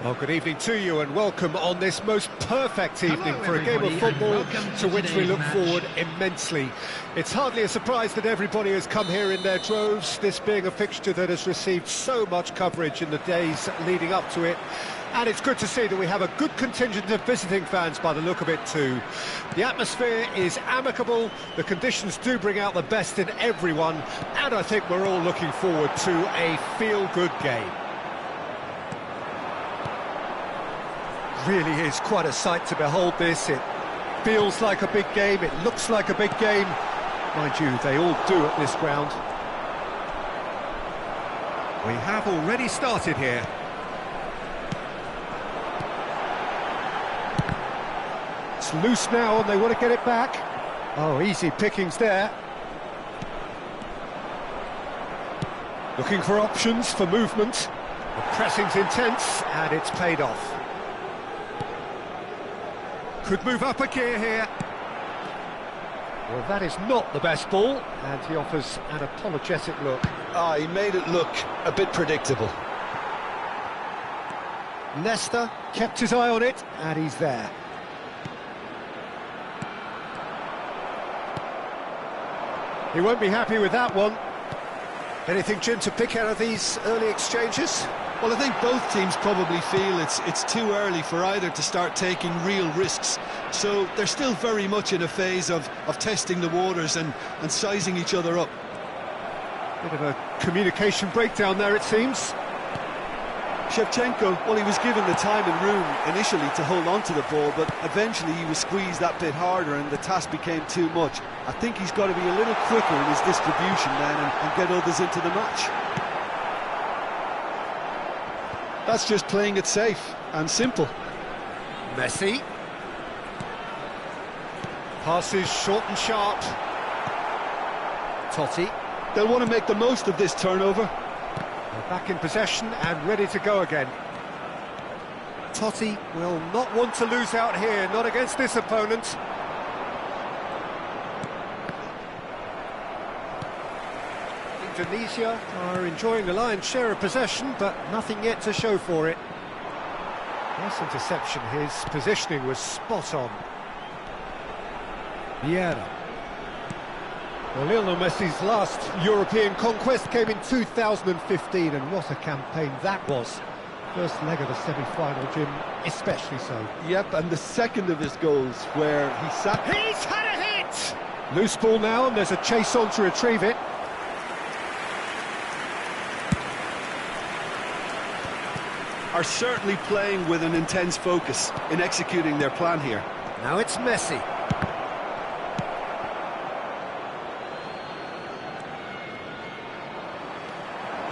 Well, good evening to you and welcome on this most perfect evening for a game of football to which we look forward immensely. It's hardly a surprise that everybody has come here in their droves, this being a fixture that has received so much coverage in the days leading up to it. And it's good to see that we have a good contingent of visiting fans by the look of it too. The atmosphere is amicable, the conditions do bring out the best in everyone, and I think we're all looking forward to a feel-good game. Really is quite a sight to behold this. It feels like a big game, it looks like a big game. Mind you, they all do at this ground. We have already started here. It's loose now and they want to get it back. Oh, easy pickings there. Looking for options for movement. The pressing's intense and it's paid off. Could move up a gear here. Well, that is not the best ball, and he offers an apologetic look. He made it look a bit predictable. Leicester kept his eye on it, and he's there. He won't be happy with that one. Anything, Jim, to pick out of these early exchanges? Well, I think both teams probably feel it's too early for either to start taking real risks. So they're still very much in a phase of testing the waters and sizing each other up. Bit of a communication breakdown there, it seems. Shevchenko, well, he was given the time and room initially to hold on to the ball, but eventually he was squeezed that bit harder and the task became too much. I think he's got to be a little quicker in his distribution then and get others into the match. That's just playing it safe and simple. Messi. Passes short and sharp. Totti. They'll want to make the most of this turnover. They're back in possession and ready to go again. Totti will not want to lose out here, not against this opponent. Indonesia are enjoying the lion's share of possession, but nothing yet to show for it. Nice interception, his positioning was spot on. Vieira. Well, Lionel Messi's last European conquest came in 2015, and what a campaign that was. First leg of the semi-final, Jim, especially so. Yep, and the second of his goals where he sat... He's had a hit! Loose ball now, and there's a chase on to retrieve it. Are certainly playing with an intense focus in executing their plan here. Now it's Messi.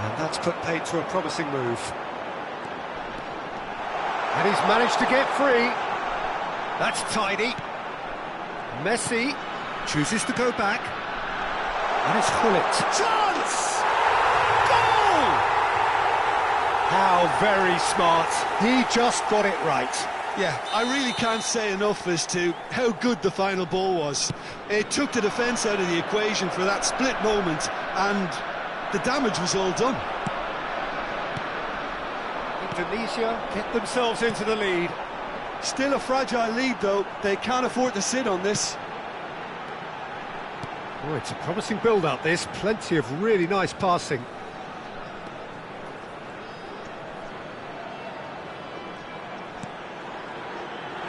And that's put paid to a promising move. And he's managed to get free. That's tidy. Messi chooses to go back. And it's Hullet. Chance! How very smart. He just got it right. Yeah, I really can't say enough as to how good the final ball was. It took the defence out of the equation for that split moment, and the damage was all done. Indonesia get themselves into the lead. Still a fragile lead, though. They can't afford to sit on this. Oh, it's a promising build-up, this. Plenty of really nice passing.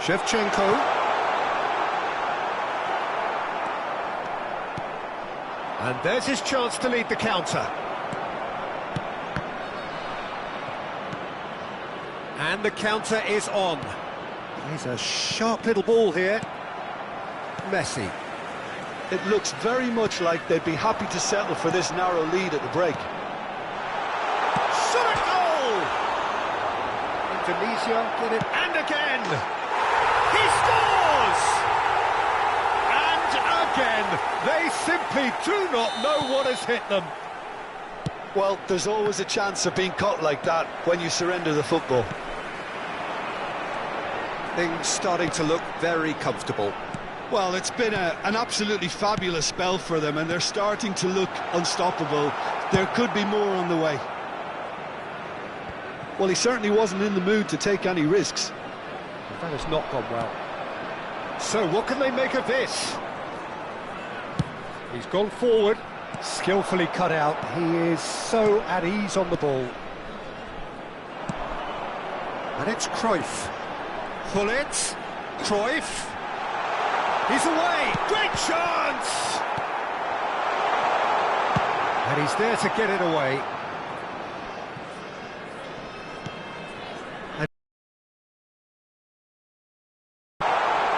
Shevchenko. And there's his chance to lead the counter. And the counter is on. He's a sharp little ball here. Messi. It looks very much like they'd be happy to settle for this narrow lead at the break. Shot at goal! Tunisia get it, and again! He scores! And again! They simply do not know what has hit them. Well, there's always a chance of being caught like that when you surrender the football. Things starting to look very comfortable. Well, it's been an absolutely fabulous spell for them, and they're starting to look unstoppable. There could be more on the way. Well, he certainly wasn't in the mood to take any risks. That has not gone well. So, what can they make of this? He's gone forward, skillfully cut out. He is so at ease on the ball. And it's Cruyff. Gullit, Cruyff. He's away. Great chance! And he's there to get it away.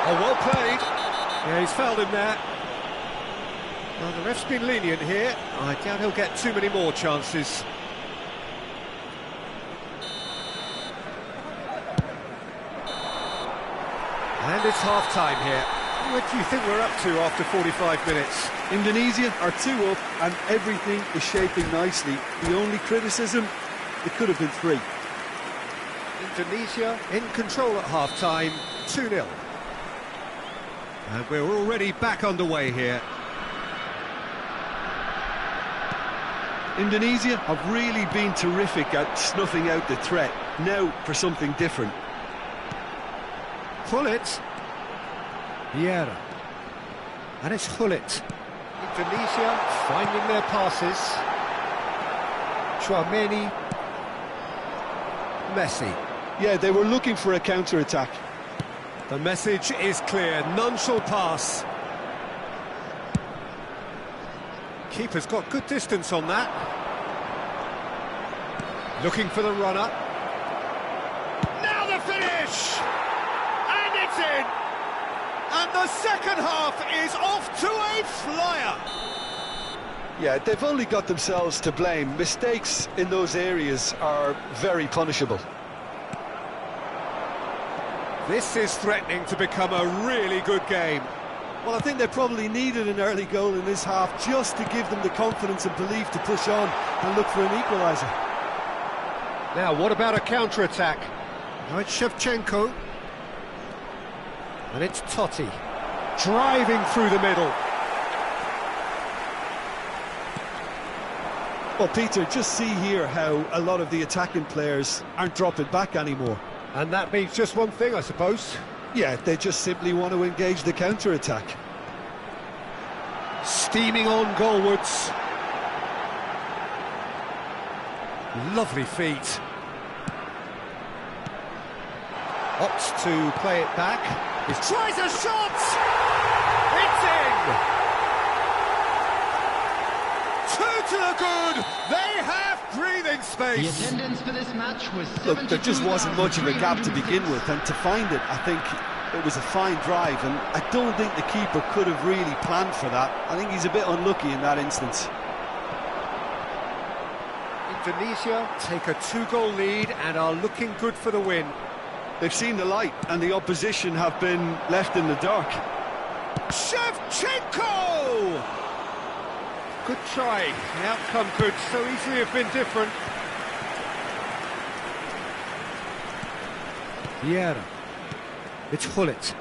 Oh, well played. Yeah, he's fouled him there. Well, the ref's been lenient here. I doubt he'll get too many more chances. And it's half-time here. What do you think we're up to after 45 minutes? Indonesia are 2 up, and everything is shaping nicely. The only criticism, it could have been 3. Indonesia in control at half-time, 2-0. And we're already back underway here. Indonesia have really been terrific at snuffing out the threat. Now for something different. Gullit. Vieira. And it's Gullit. Indonesia finding their passes. Chouameni. Messi. Yeah, they were looking for a counter-attack. The message is clear, none shall pass. Keeper's got good distance on that. Looking for the runner. Now the finish! And it's in! And the second half is off to a flyer! Yeah, they've only got themselves to blame. Mistakes in those areas are very punishable. This is threatening to become a really good game. Well, I think they probably needed an early goal in this half just to give them the confidence and belief to push on and look for an equaliser. Now, what about a counter-attack? Now it's Shevchenko. And it's Totti. Driving through the middle. Well, Peter, just see here how a lot of the attacking players aren't dropping back anymore. And that means just one thing, I suppose. Yeah, they just simply want to engage the counter-attack. Steaming on goalwards. Lovely feet. Opts to play it back. He tries a shot! It's in! 2 to the good! They have breathing space! The attendance for this match was Look, there just wasn't much of a gap to begin with, and to find it, I think it was a fine drive, and I don't think the keeper could have really planned for that. I think he's a bit unlucky in that instance. Indonesia take a 2-goal lead and are looking good for the win. They've seen the light, and the opposition have been left in the dark. Shevchenko! Good try. The outcome could so easily have been different. Vieira. It's Gullit.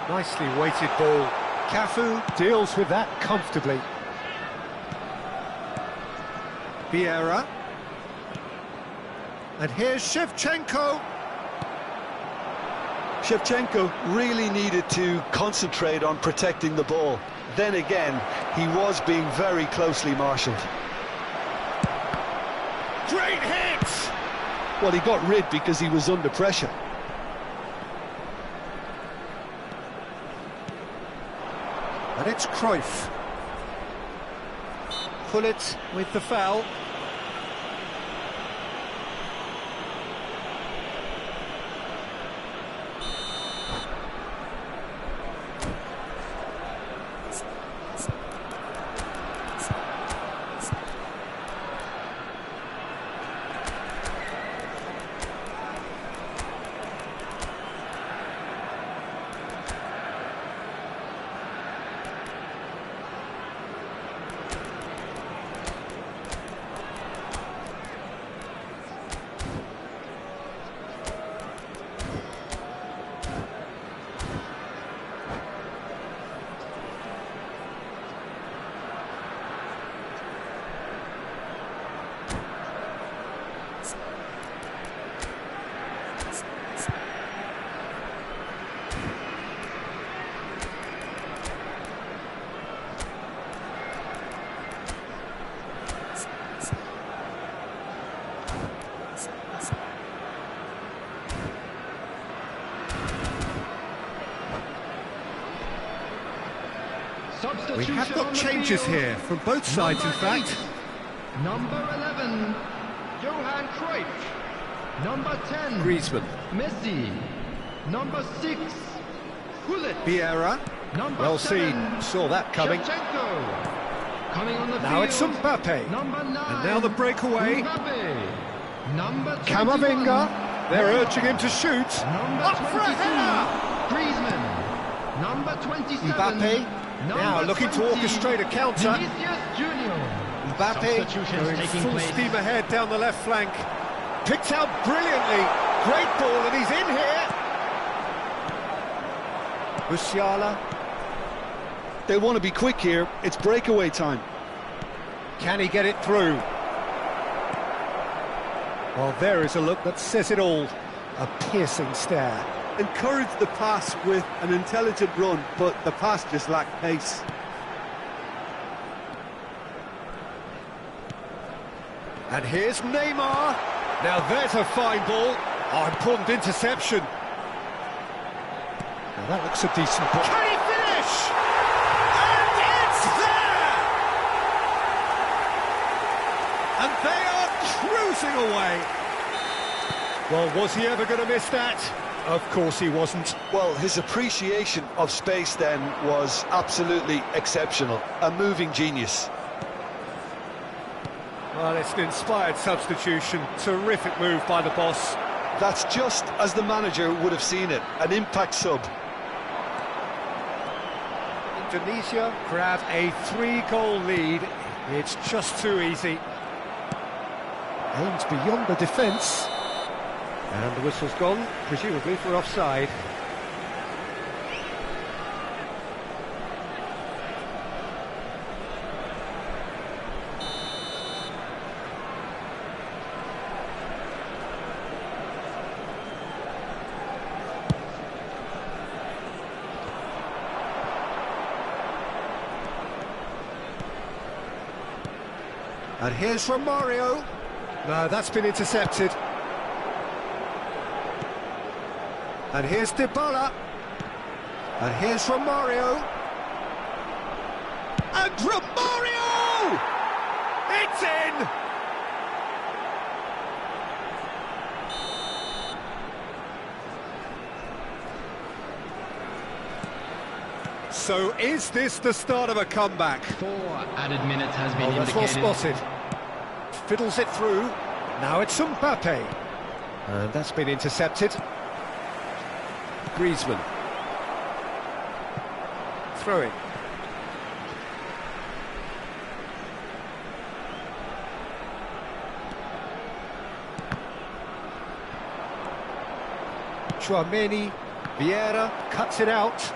Nicely weighted ball. Cafu deals with that comfortably. Vieira. And here's Shevchenko. Shevchenko really needed to concentrate on protecting the ball. Then again, he was being very closely marshalled. Great hit! Well, he got rid because he was under pressure. And it's Cruyff. Gullit with the foul. We have got changes here from both sides, in fact. Number 11, Johan Cruyff. Number 10, Griezmann. Messi. Number 6, Gullit. Vieira. Number Well 7, seen, saw that coming. Shevchenko. Coming on the Now field, it's Mbappe. Number 9, And now the breakaway. Mbappe. Number 21, Camavinga. They're urging him to shoot. Number Up for a 22, header. Griezmann. Number 27, Mbappe. Now looking to 20, orchestrate a counter. Vinicius Junior. Mbappe going full steam ahead down the left flank. Picked out brilliantly. Great ball, and he's in here. Musiala. They want to be quick here. It's breakaway time. Can he get it through? Well, there is a look that says it all. A piercing stare. Encouraged the pass with an intelligent run, but the pass just lacked pace. And here's Neymar. Now there's a fine ball. Oh, important interception. Now that looks a decent ball. Can he finish? And it's there! And they are cruising away. Well, was he ever going to miss that? Of course he wasn't. Well, his appreciation of space then was absolutely exceptional. A moving genius. Well, it's an inspired substitution. Terrific move by the boss. That's just as the manager would have seen it. An impact sub. Indonesia grab a 3-goal lead. It's just too easy. Aims beyond the defence. And the whistle's gone, presumably for offside. And here's from Mario. No, that's been intercepted. And here's Dybala. And here's from Mario. And Romario! It's in! So is this the start of a comeback? 4 added minutes has been That's well indicated. spotted. Fiddles it through. Now it's Mbappe. And that's been intercepted. Griezmann. Throwing. Tchouaméni. Vieira cuts it out.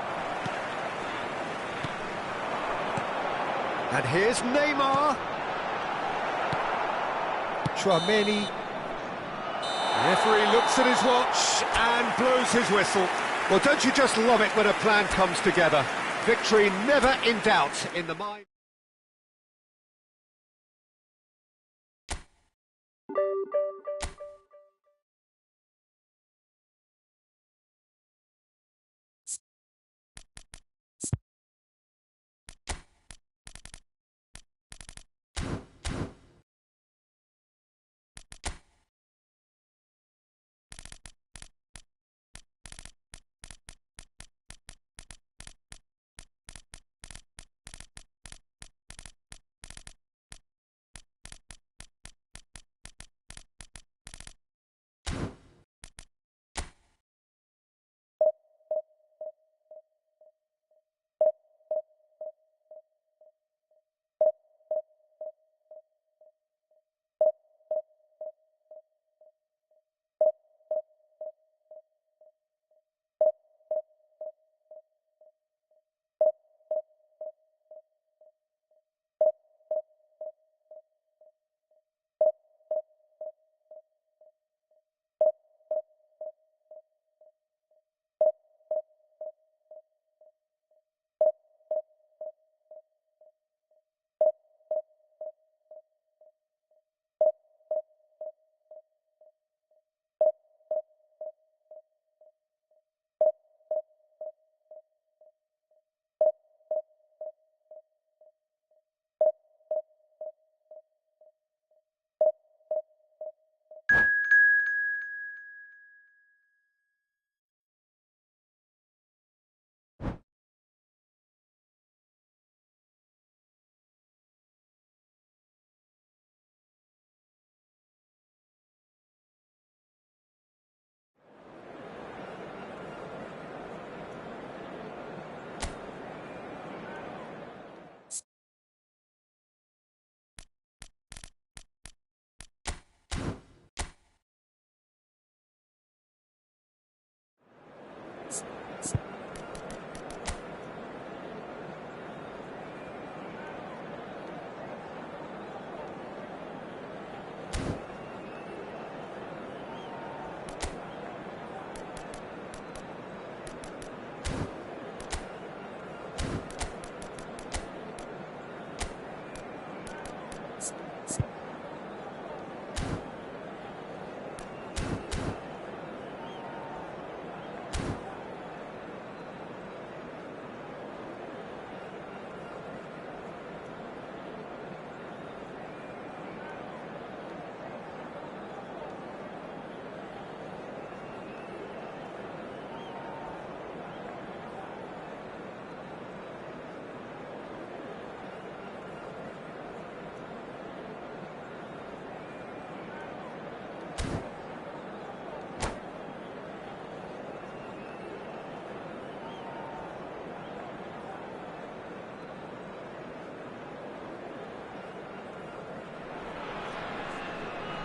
And here's Neymar. Tchouaméni. The referee looks at his watch and blows his whistle. Well, don't you just love it when a plan comes together? Victory never in doubt in the mind.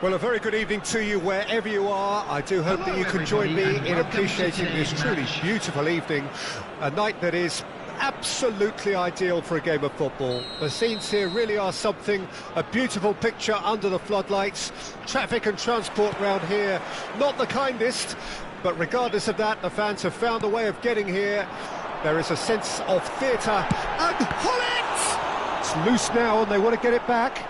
Well, a very good evening to you wherever you are. I do hope that you can join me in appreciating this truly beautiful evening, a night that is absolutely ideal for a game of football. The scenes here really are something, a beautiful picture under the floodlights. Traffic and transport round here, not the kindest, but regardless of that, the fans have found a way of getting here. There is a sense of theatre, and Hullet! It's loose now and they want to get it back.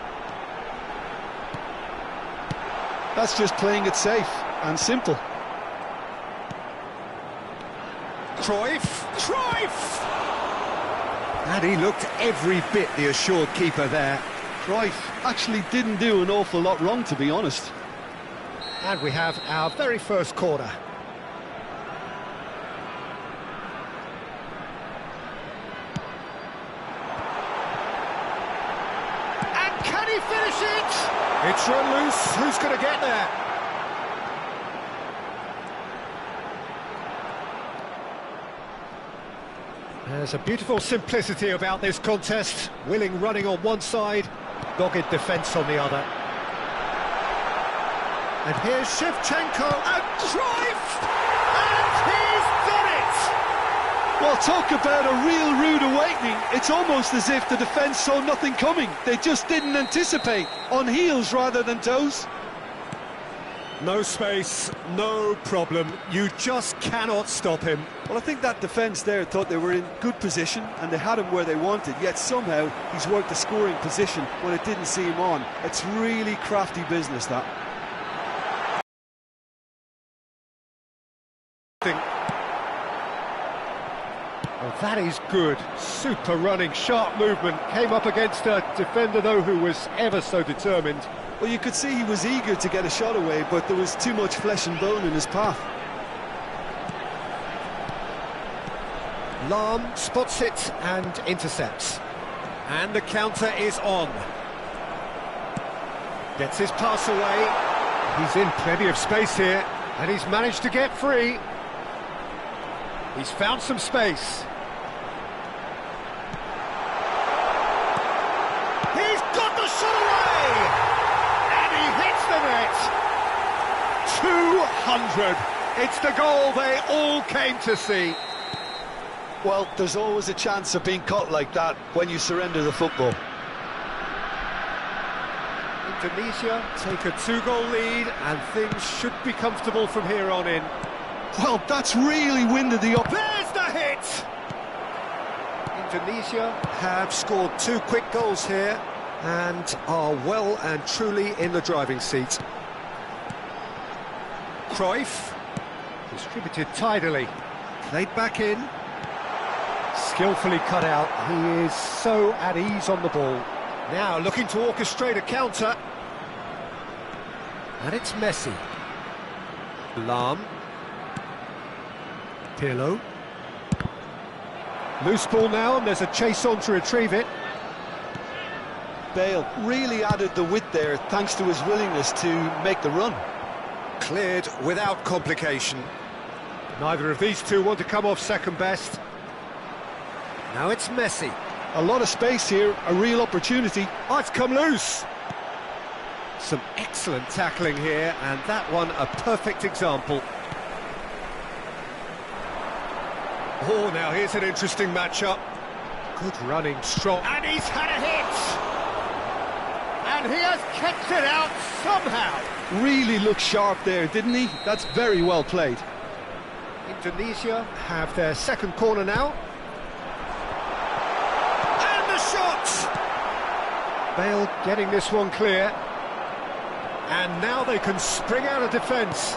That's just playing it safe and simple. Cruyff! And he looked every bit the assured keeper there. Cruyff actually didn't do an awful lot wrong, to be honest. And we have our very first corner. And can he finish it? It's run loose. Who's going to get there? There's a beautiful simplicity about this contest. Willing running on one side, dogged defence on the other. And here's Shevchenko and Cruyff! And he's done it! Well, talk about a real rude awakening. It's almost as if the defence saw nothing coming. They just didn't anticipate, on heels rather than toes. No space, no problem. You just cannot stop him. Well, I think that defence there thought they were in good position and they had him where they wanted, yet somehow he's worked a scoring position when it didn't see him on. It's really crafty business, that. Oh, that is good. Super running, sharp movement. Came up against a defender, though, who was ever so determined. Well, you could see he was eager to get a shot away, but there was too much flesh and bone in his path. Lahm spots it and intercepts. And the counter is on. Gets his pass away. He's in plenty of space here, and he's managed to get free. He's found some space. He's got the shot away! And he hits the net. 200. It's the goal they all came to see. Well, there's always a chance of being caught like that when you surrender the football. Indonesia take a 2-goal lead, and things should be comfortable from here on in. Well, that's really winded the up. There's the hit! Indonesia have scored 2 quick goals here and are well and truly in the driving seat. Cruyff, distributed tidily, played back in, skillfully cut out. He is so at ease on the ball. Now looking to orchestrate a counter. And it's Messi. Lahm. Pirlo. Loose ball now, and there's a chase on to retrieve it. Bale really added the width there thanks to his willingness to make the run. Cleared without complication. Neither of these two want to come off second best. Now it's Messi. A lot of space here, a real opportunity. Oh, it's come loose. Some excellent tackling here, and that one a perfect example. Oh, now here's an interesting matchup. Good running, strong. And he's had a hit! And he has kept it out somehow. Really looked sharp there, didn't he? That's very well played. Indonesia have their second corner now. And the shot! Bale getting this one clear. And now they can spring out of defence.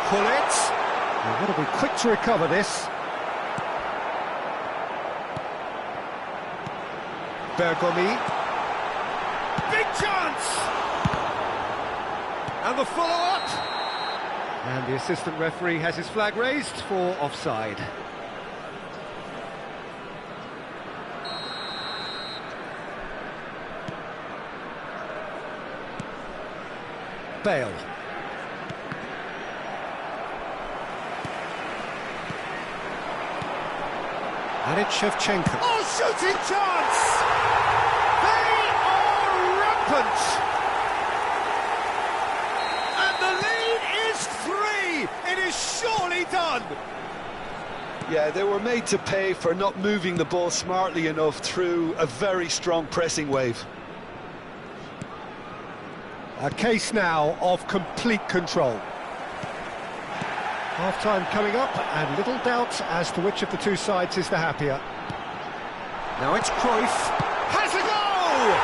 Hullet. They've got to be quick to recover this. Bergomi. Big chance! And the follow-up! And the assistant referee has his flag raised for offside. Bale. And it's Shevchenko. Oh, shooting chance! They are rampant! done? Yeah, they were made to pay for not moving the ball smartly enough through a very strong pressing wave. A case now of complete control. Half-time coming up, and little doubt as to which of the two sides is the happier. Now it's Cruyff. Has a goal!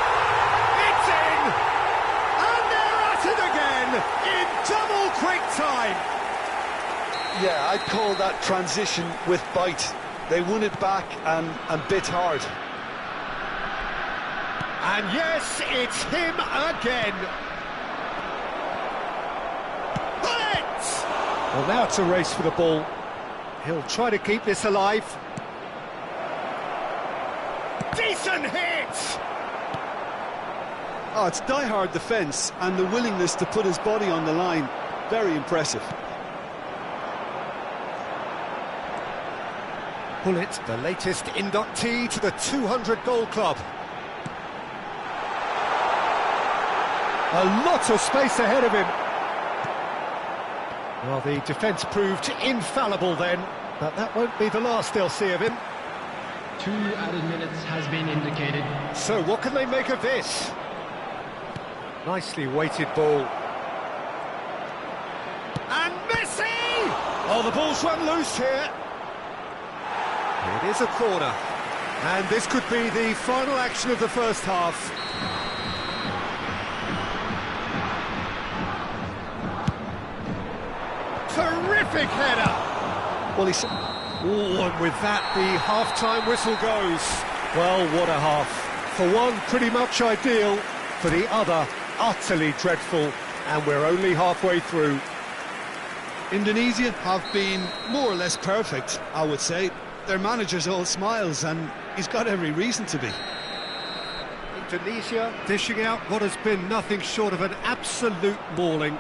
It's in! And they're at it again in double quick time! Yeah, I'd call that transition with bite. They won it back and bit hard. And yes, it's him again! Well, now it's a race for the ball. He'll try to keep this alive. Decent hit! Oh, it's die-hard defence and the willingness to put his body on the line. Very impressive. Bullet, the latest inductee to the 200-goal club. A lot of space ahead of him. Well, the defence proved infallible then, but that won't be the last they'll see of him. 2 added minutes has been indicated. So what can they make of this? Nicely weighted ball. And Messi! Oh, the ball's run loose here. It is a corner. And this could be the final action of the first half. Terrific header! Well, he's... Oh, and with that, the half-time whistle goes. Well, what a half. For one, pretty much ideal. For the other, utterly dreadful. And we're only halfway through. Indonesia have been more or less perfect, I would say. Their manager's all smiles, and he's got every reason to be. Indonesia dishing out what has been nothing short of an absolute mauling.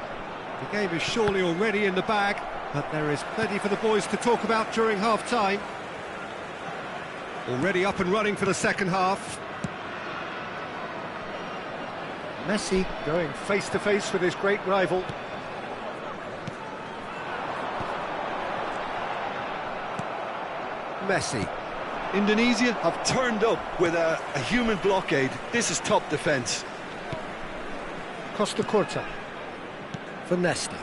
The game is surely already in the bag, but there is plenty for the boys to talk about during half-time. Already up and running for the second half. Messi going face-to-face with his great rival. Messi. Indonesia have turned up with a human blockade. This is top defence. Costa Curta. For Nesta.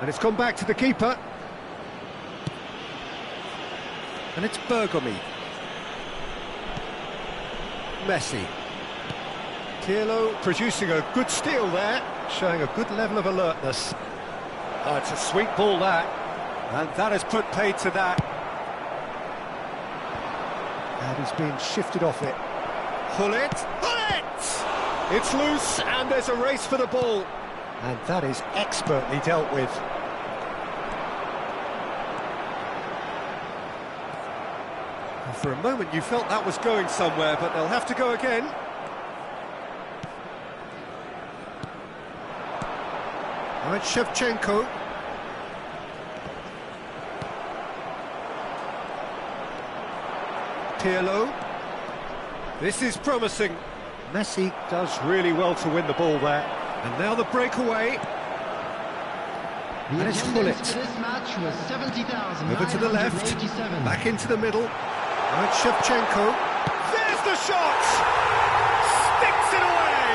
And it's gone back to the keeper. And it's Bergomi. Messi. Pirlo producing a good steal there, showing a good level of alertness. Oh, it's a sweet ball, that. And that has put paid to that. And he's being shifted off it. Pull it! Pull it! It's loose, and there's a race for the ball. And that is expertly dealt with. And for a moment you felt that was going somewhere, but they'll have to go again. Now it's Shevchenko. Pirlo. This is promising. Messi does really well to win the ball there. And now the breakaway. And it's Bullet. Over to the left. Back into the middle. Now it's Shevchenko. There's the shot! Sticks it away!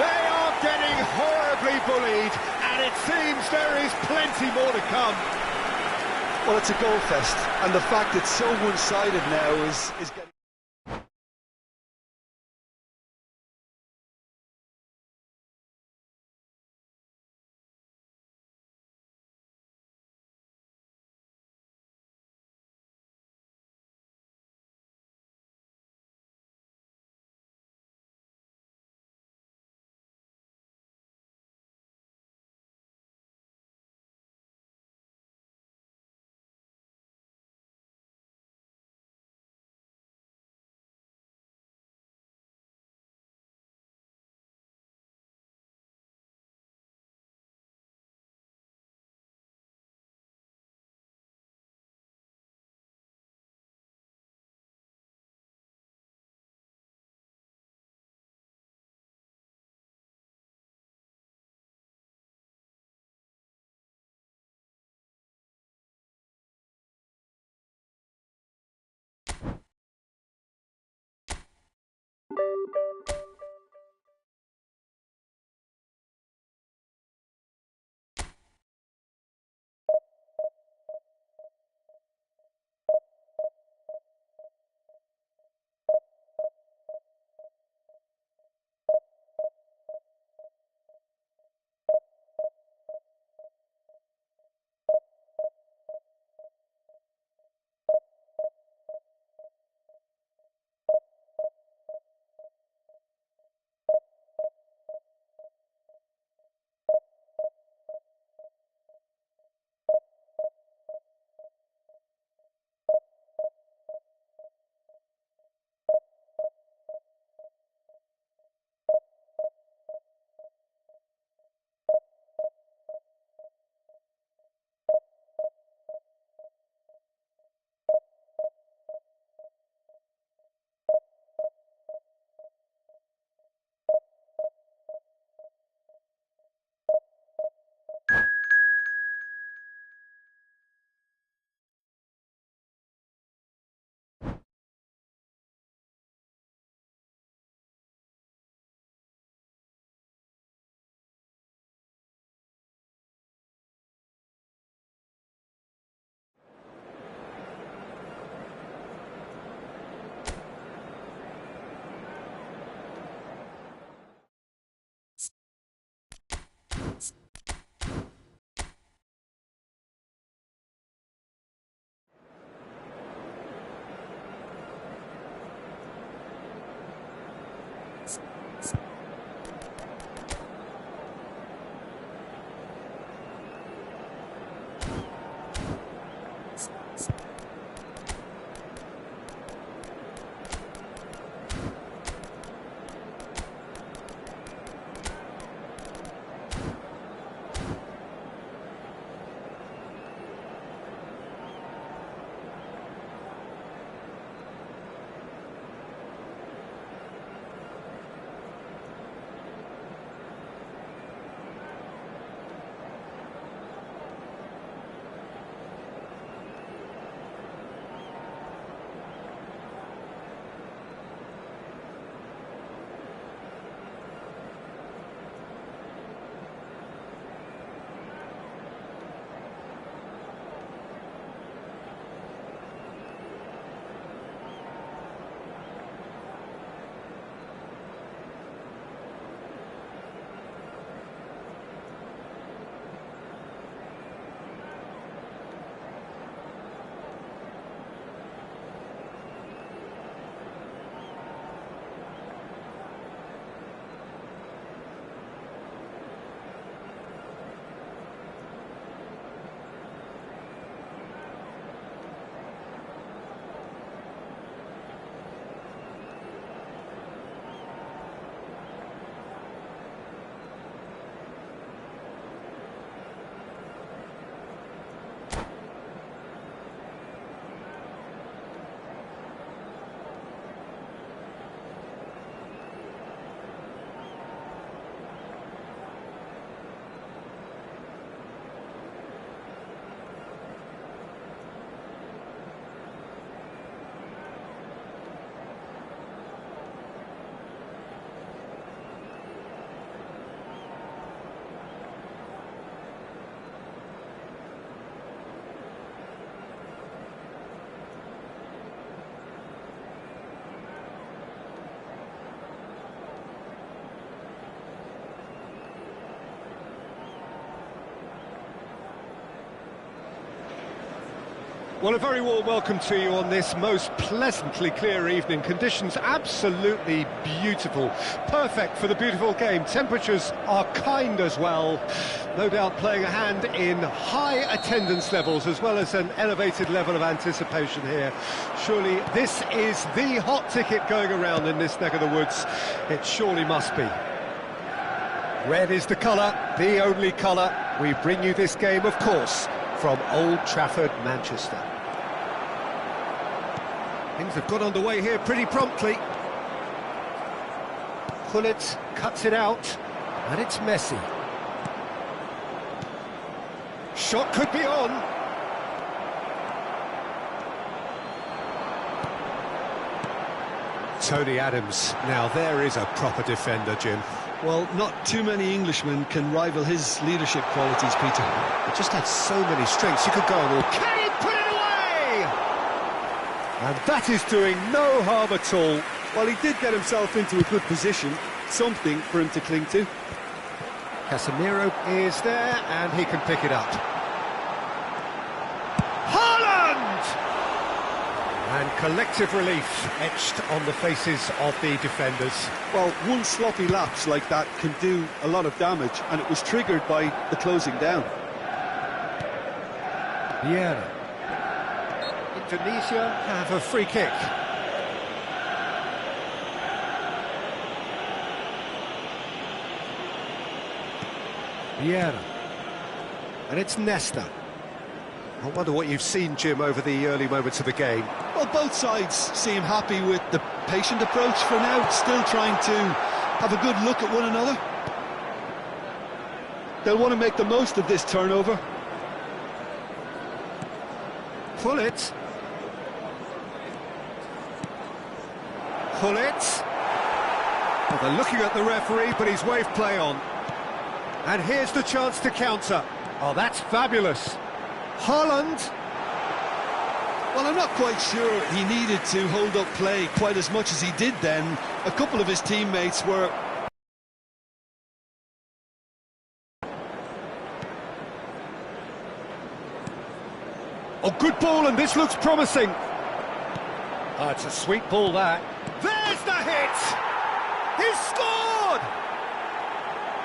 They are getting horribly bullied, and it seems there is plenty more to come. Well, it's a goal fest, and the fact it's so one-sided now is getting... Well, a very warm welcome to you on this most pleasantly clear evening. Conditions absolutely beautiful. Perfect for the beautiful game. Temperatures are kind as well. No doubt playing a hand in high attendance levels as well as an elevated level of anticipation here. Surely this is the hot ticket going around in this neck of the woods. It surely must be. Red is the colour, the only colour. We bring you this game, of course, from Old Trafford, Manchester. Things have got underway here pretty promptly. Pullet cuts it out, and it's Messi. Shot could be on. Tony Adams. Now there is a proper defender, Jim. Well, not too many Englishmen can rival his leadership qualities, Peter. He just had so many strengths. You could go on all. Can he put it away? And that is doing no harm at all. Well, he did get himself into a good position, something for him to cling to. Casemiro is there, and he can pick it up. Haaland! And collective relief etched on the faces of the defenders. Well, one sloppy lapse like that can do a lot of damage, and it was triggered by the closing down. Vieira. Indonesia have a free kick. Vieira. And it's Nesta. I wonder what you've seen, Jim, over the early moments of the game. Well, both sides seem happy with the patient approach for now, still trying to have a good look at one another. They'll want to make the most of this turnover. Pullet. Pullet. Well, they're looking at the referee, but he's waved play on. And here's the chance to counter. Oh, that's fabulous. Haaland. Well, I'm not quite sure he needed to hold up play quite as much as he did then. A couple of his teammates were... Oh, good ball, and this looks promising. Oh, it's a sweet ball, that. There's the hit! He's scored!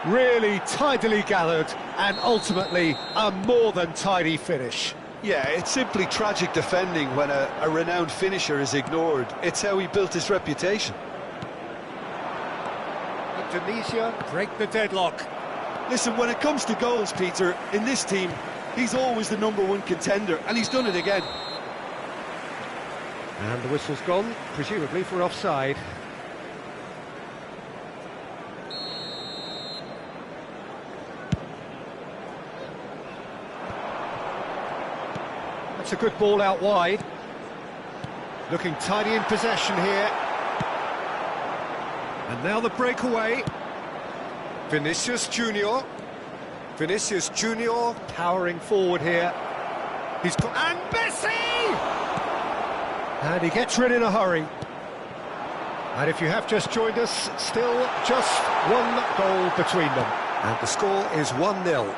Really tidily gathered, and ultimately a more than tidy finish. Yeah, it's simply tragic defending when a renowned finisher is ignored. It's how he built his reputation. Indonesia break the deadlock. Listen, when it comes to goals, Peter, in this team, he's always the #1 contender, and he's done it again. And the whistle's gone, presumably for offside. That's a good ball out wide. Looking tidy in possession here. And now the breakaway. Vinicius Junior. Vinicius Junior powering forward here. He's got... And Messi! And he gets rid in a hurry. And if you have just joined us, still just one goal between them. And the score is 1-0.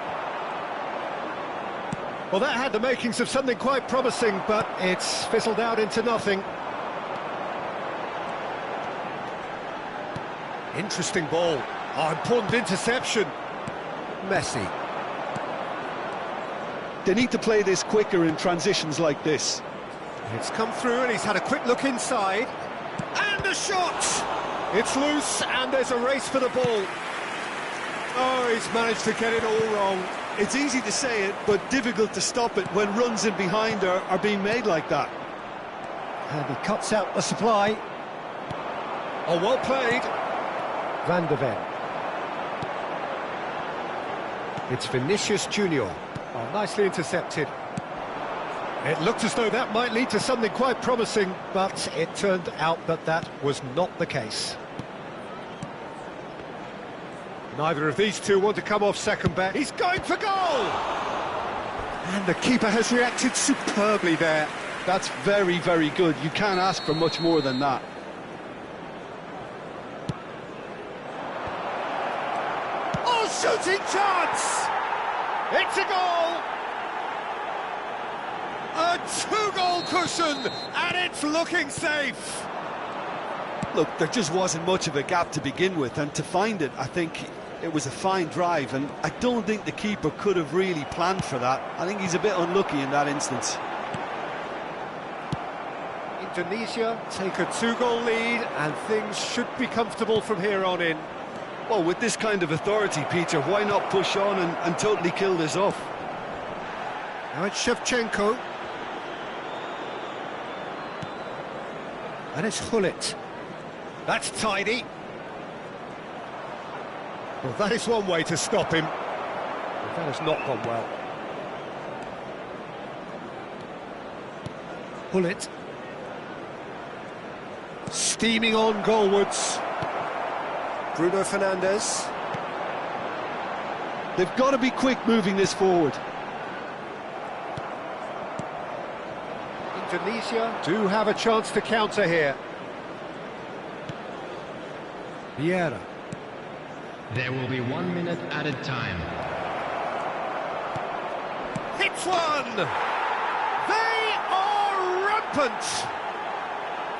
Well, that had the makings of something quite promising, but it's fizzled out into nothing. Interesting ball. Oh, important interception. Messi. They need to play this quicker in transitions like this. It's come through and he's had a quick look inside. And a shot! It's loose and there's a race for the ball. Oh, he's managed to get it all wrong. It's easy to say it, but difficult to stop it when runs in behind are being made like that. And he cuts out the supply. Oh, well played. Van der Ven. It's Vinicius Junior. Oh, nicely intercepted. It looked as though that might lead to something quite promising, but it turned out that that was not the case. Neither of these two want to come off second best. He's going for goal! And the keeper has reacted superbly there. That's very, very good. You can't ask for much more than that. Oh, shooting chance! It's a goal! A Two-goal cushion, and it's looking safe. Look, there just wasn't much of a gap to begin with, and to find it, I think it was a fine drive, and I don't think the keeper could have really planned for that. I think he's a bit unlucky in that instance. Indonesia take a 2-goal lead, and things should be comfortable from here on in. Well, with this kind of authority, Peter, why not push on and totally kill this off? Now it's Shevchenko. And it's Hullet. That's tidy. Well, that is one way to stop him. But that has not gone well. Hullet. Steaming on goalwards. Bruno Fernandes. They've got to be quick moving this forward. Indonesia do have a chance to counter here. Vieira. There will be 1 minute added time. Hits one! They are rampant!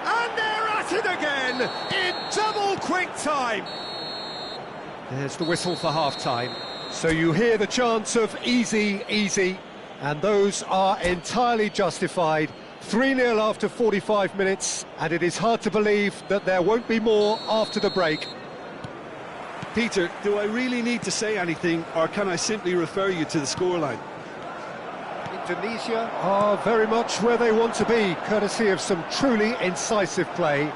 And they're at it again in double quick time. There's the whistle for half-time. So you hear the chants of easy, easy, and those are entirely justified. 3-0 after 45 minutes, and it is hard to believe that there won't be more after the break. Peter, do I really need to say anything, or can I simply refer you to the scoreline? Indonesia are very much where they want to be, courtesy of some truly incisive play.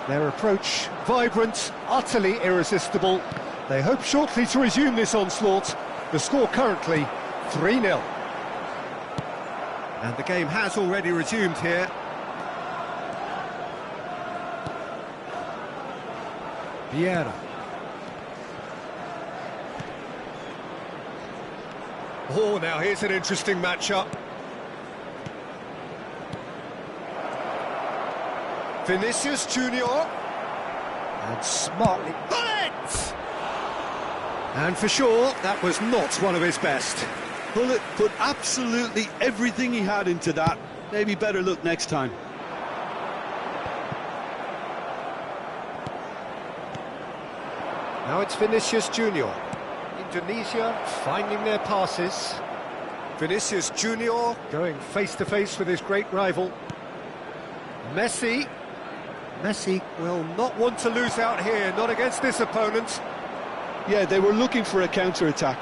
Their approach vibrant, utterly irresistible. They hope shortly to resume this onslaught. The score currently 3-0. And the game has already resumed here. Vieira. Oh, now here's an interesting matchup. Vinicius Junior. And smartly... Bullet! And for sure, that was not one of his best. Hullet put absolutely everything he had into that. Maybe better look next time. Now it's Vinicius Junior. Indonesia finding their passes. Vinicius Junior going face-to-face with his great rival. Messi. Messi will not want to lose out here, not against this opponent. Yeah, they were looking for a counter-attack.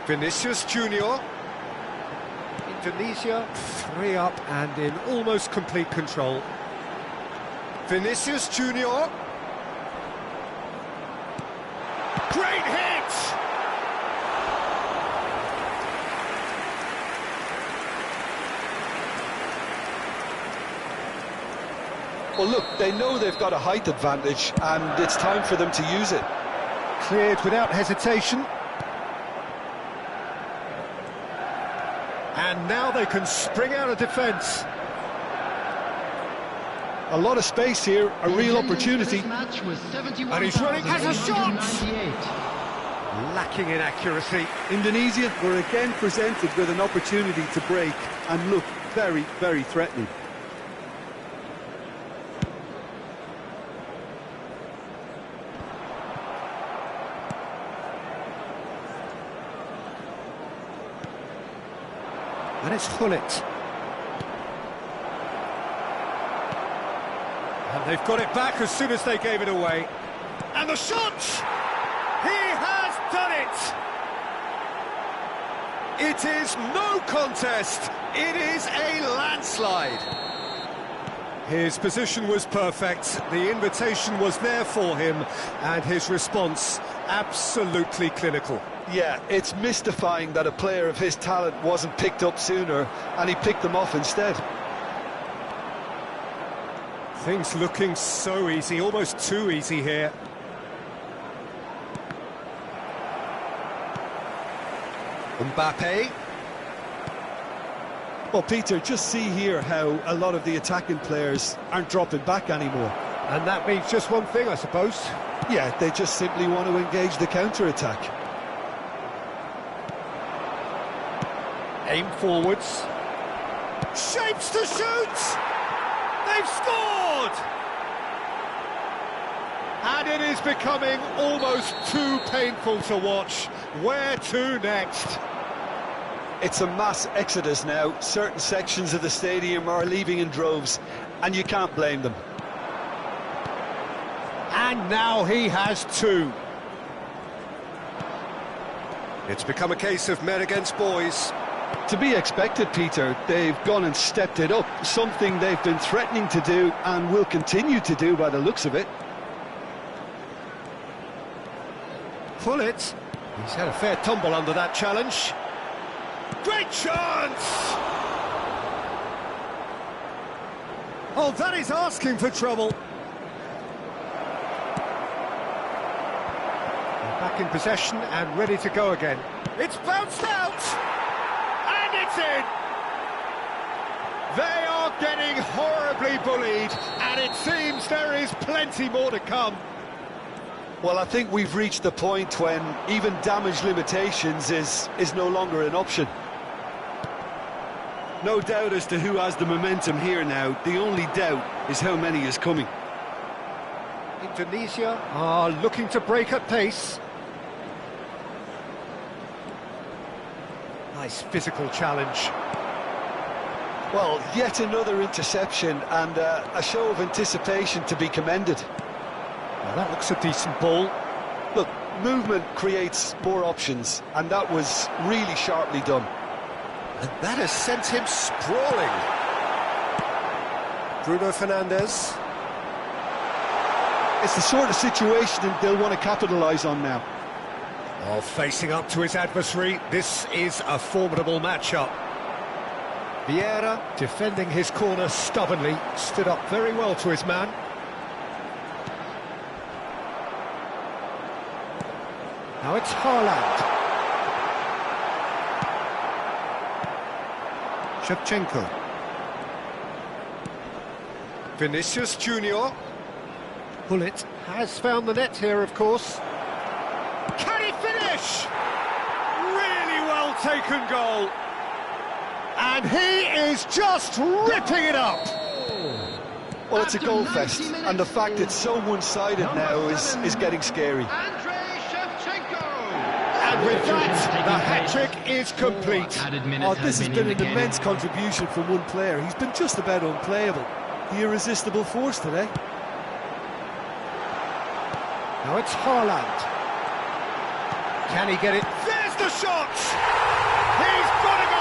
Vinicius Junior. Indonesia 3 up and in almost complete control. Vinicius Junior. Great hit! Well, look, they know they've got a height advantage, and it's time for them to use it. Cleared without hesitation. And now they can spring out of defence. A lot of space here, a real opportunity. And he's running, has a shot! Lacking in accuracy. Indonesia were again presented with an opportunity to break and look very, very threatening. And it's Hullet. And they've got it back as soon as they gave it away. And the shot! He has done it! It is no contest. It is a landslide. His position was perfect. The invitation was there for him. And his response absolutely clinical. Yeah, it's mystifying that a player of his talent wasn't picked up sooner, and he picked them off instead. Things looking so easy, almost too easy here. Mbappe. Well, Peter, just see here how a lot of the attacking players aren't dropping back anymore. And that means just one thing, I suppose. Yeah, they just simply want to engage the counter-attack. Aim forwards. Shapes to shoot! They've scored! And it is becoming almost too painful to watch. Where to next? It's a mass exodus now. Certain sections of the stadium are leaving in droves, and you can't blame them. And now he has two. It's become a case of men against boys. To be expected, Peter. They've gone and stepped it up, something they've been threatening to do and will continue to do by the looks of it. Pull it. He's had a fair tumble under that challenge. Great chance! Oh, that is asking for trouble. Back in possession and ready to go again. It's bounced out! And it's in! They are getting horribly bullied, and it seems there is plenty more to come. Well, I think we've reached the point when even damage limitations is no longer an option. No doubt as to who has the momentum here now. The only doubt is how many is coming. Indonesia are looking to break at pace. Nice physical challenge. Well, yet another interception and a show of anticipation to be commended. Well, that looks a decent ball. Look, movement creates more options, and that was really sharply done. And that has sent him sprawling. Bruno Fernandes. It's the sort of situation they'll want to capitalise on now. Oh, facing up to his adversary, this is a formidable matchup. Vieira, defending his corner stubbornly, stood up very well to his man. Now it's Haaland. Shevchenko. Vinicius Junior. Bullet has found the net here, of course. Can he finish? Really well taken goal. And he is just ripping it up. Well, it's a goal fest, and the fact it's so one-sided now is getting scary. And with that, the hat-trick is complete. Oh, this has been an immense contribution from one player. He's been just about unplayable. The irresistible force today. Now it's Haaland. Can he get it? There's the shot! He's got a goal!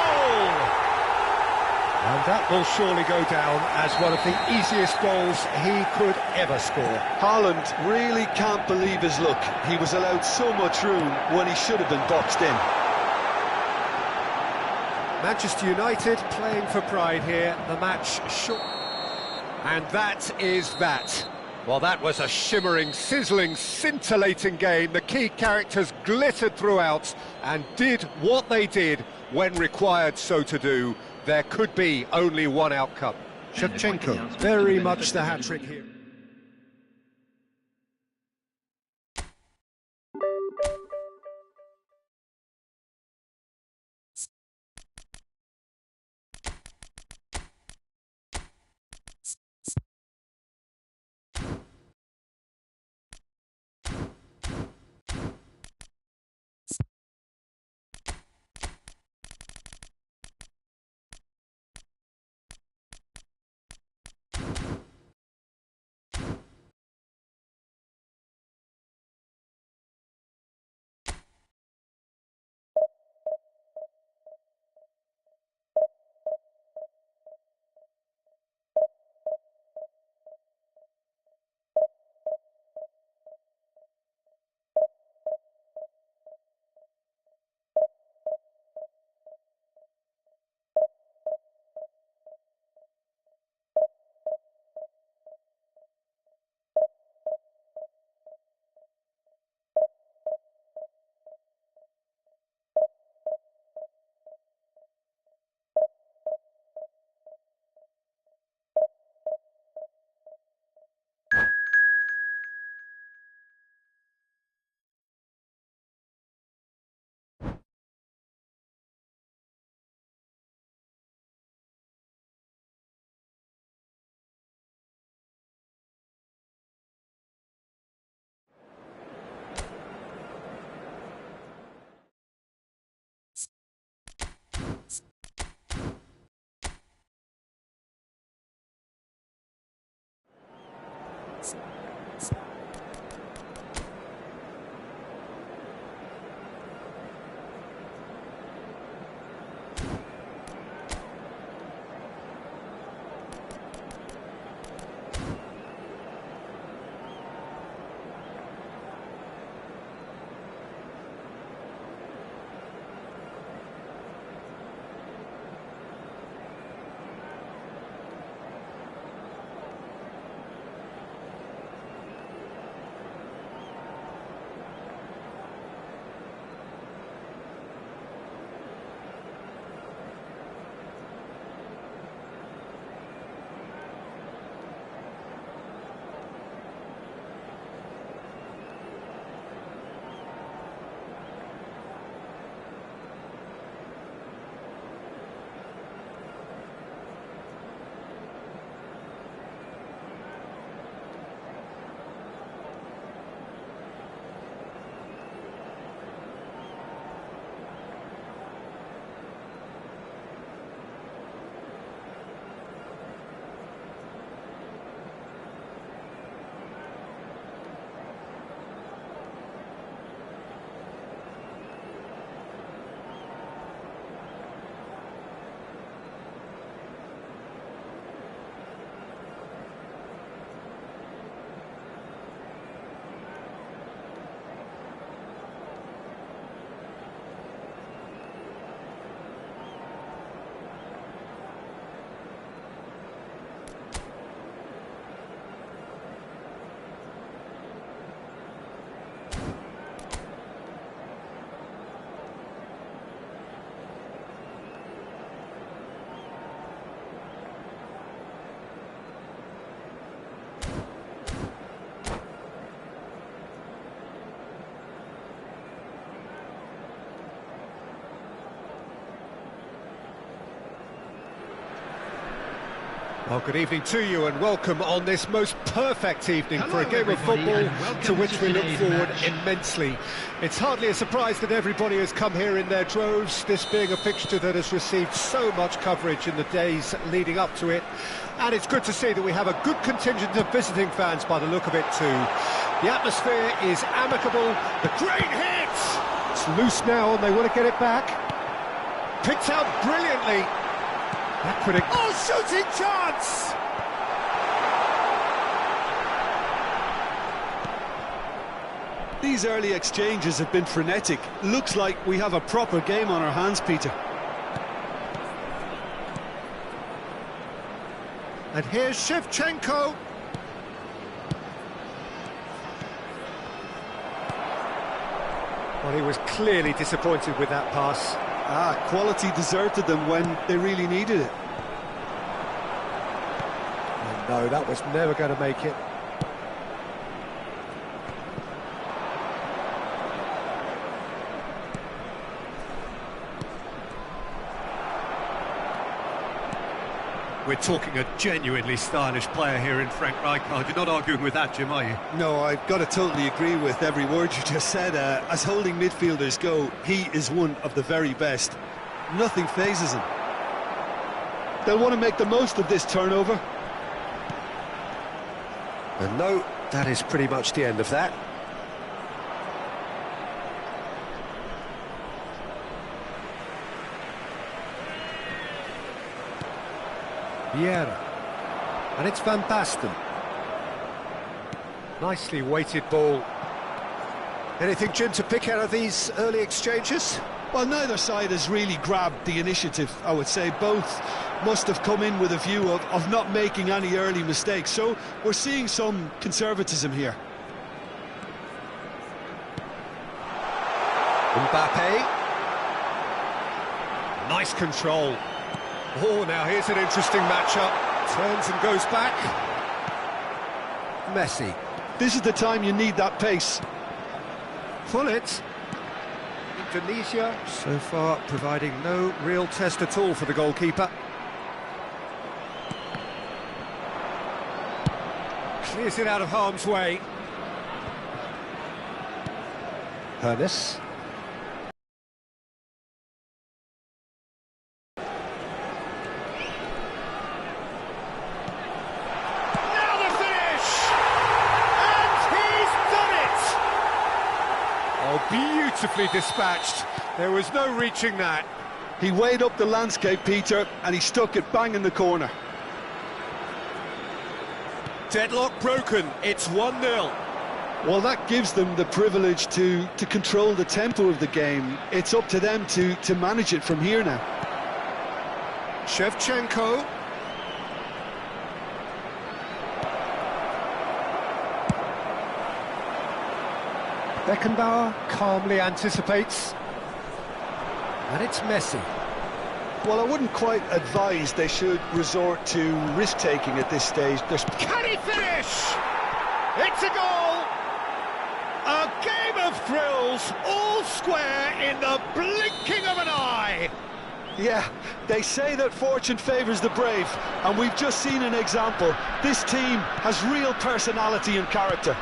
And that will surely go down as one of the easiest goals he could ever score. Haaland really can't believe his luck. He was allowed so much room when he should have been boxed in. Manchester United playing for pride here. The match short. And that is that. Well, that was a shimmering, sizzling, scintillating game. The key characters glittered throughout and did what they did when required so to do. There could be only one outcome. Shevchenko, very much the hat-trick here. Well, good evening to you and welcome on this most perfect evening for a game of football to which we look forward immensely. It's hardly a surprise that everybody has come here in their droves, this being a fixture that has received so much coverage in the days leading up to it. And it's good to see that we have a good contingent of visiting fans by the look of it too. The atmosphere is amicable, the great hit! It's loose now and they want to get it back. Picked out brilliantly. Oh, shooting chance! These early exchanges have been frenetic. Looks like we have a proper game on our hands, Peter. And here's Shevchenko. Well, he was clearly disappointed with that pass. Quality deserted them when they really needed it. And no, that was never going to make it. We're talking a genuinely stylish player here in Frank Rijkaard. You're not arguing with that, Jim, are you? No, I've got to totally agree with every word you just said. As holding midfielders go, he is one of the very best. Nothing phases him. They'll want to make the most of this turnover. And no, that is pretty much the end of that. Vieira, and it's Van Basten. Nicely weighted ball. Anything, Jim, to pick out of these early exchanges? Well, neither side has really grabbed the initiative, I would say. Both must have come in with a view of not making any early mistakes, so we're seeing some conservatism here. Mbappe. Nice control. Oh, now here's an interesting matchup. Turns and goes back. Messi. This is the time you need that pace. Gullit. Indonesia, so far providing no real test at all for the goalkeeper. Clears it out of harm's way. Hernes. Beautifully dispatched. There was no reaching that. He weighed up the landscape, Peter, and he stuck it bang in the corner. Deadlock broken. It's 1-0. Well, that gives them the privilege to control the tempo of the game. It's up to them to manage it from here now. Shevchenko. Beckenbauer calmly anticipates. And it's Messi. Well, I wouldn't quite advise they should resort to risk-taking at this stage. Can he finish? It's a goal! A game of thrills, all square in the blinking of an eye! Yeah, they say that fortune favours the brave, and we've just seen an example. This team has real personality and character.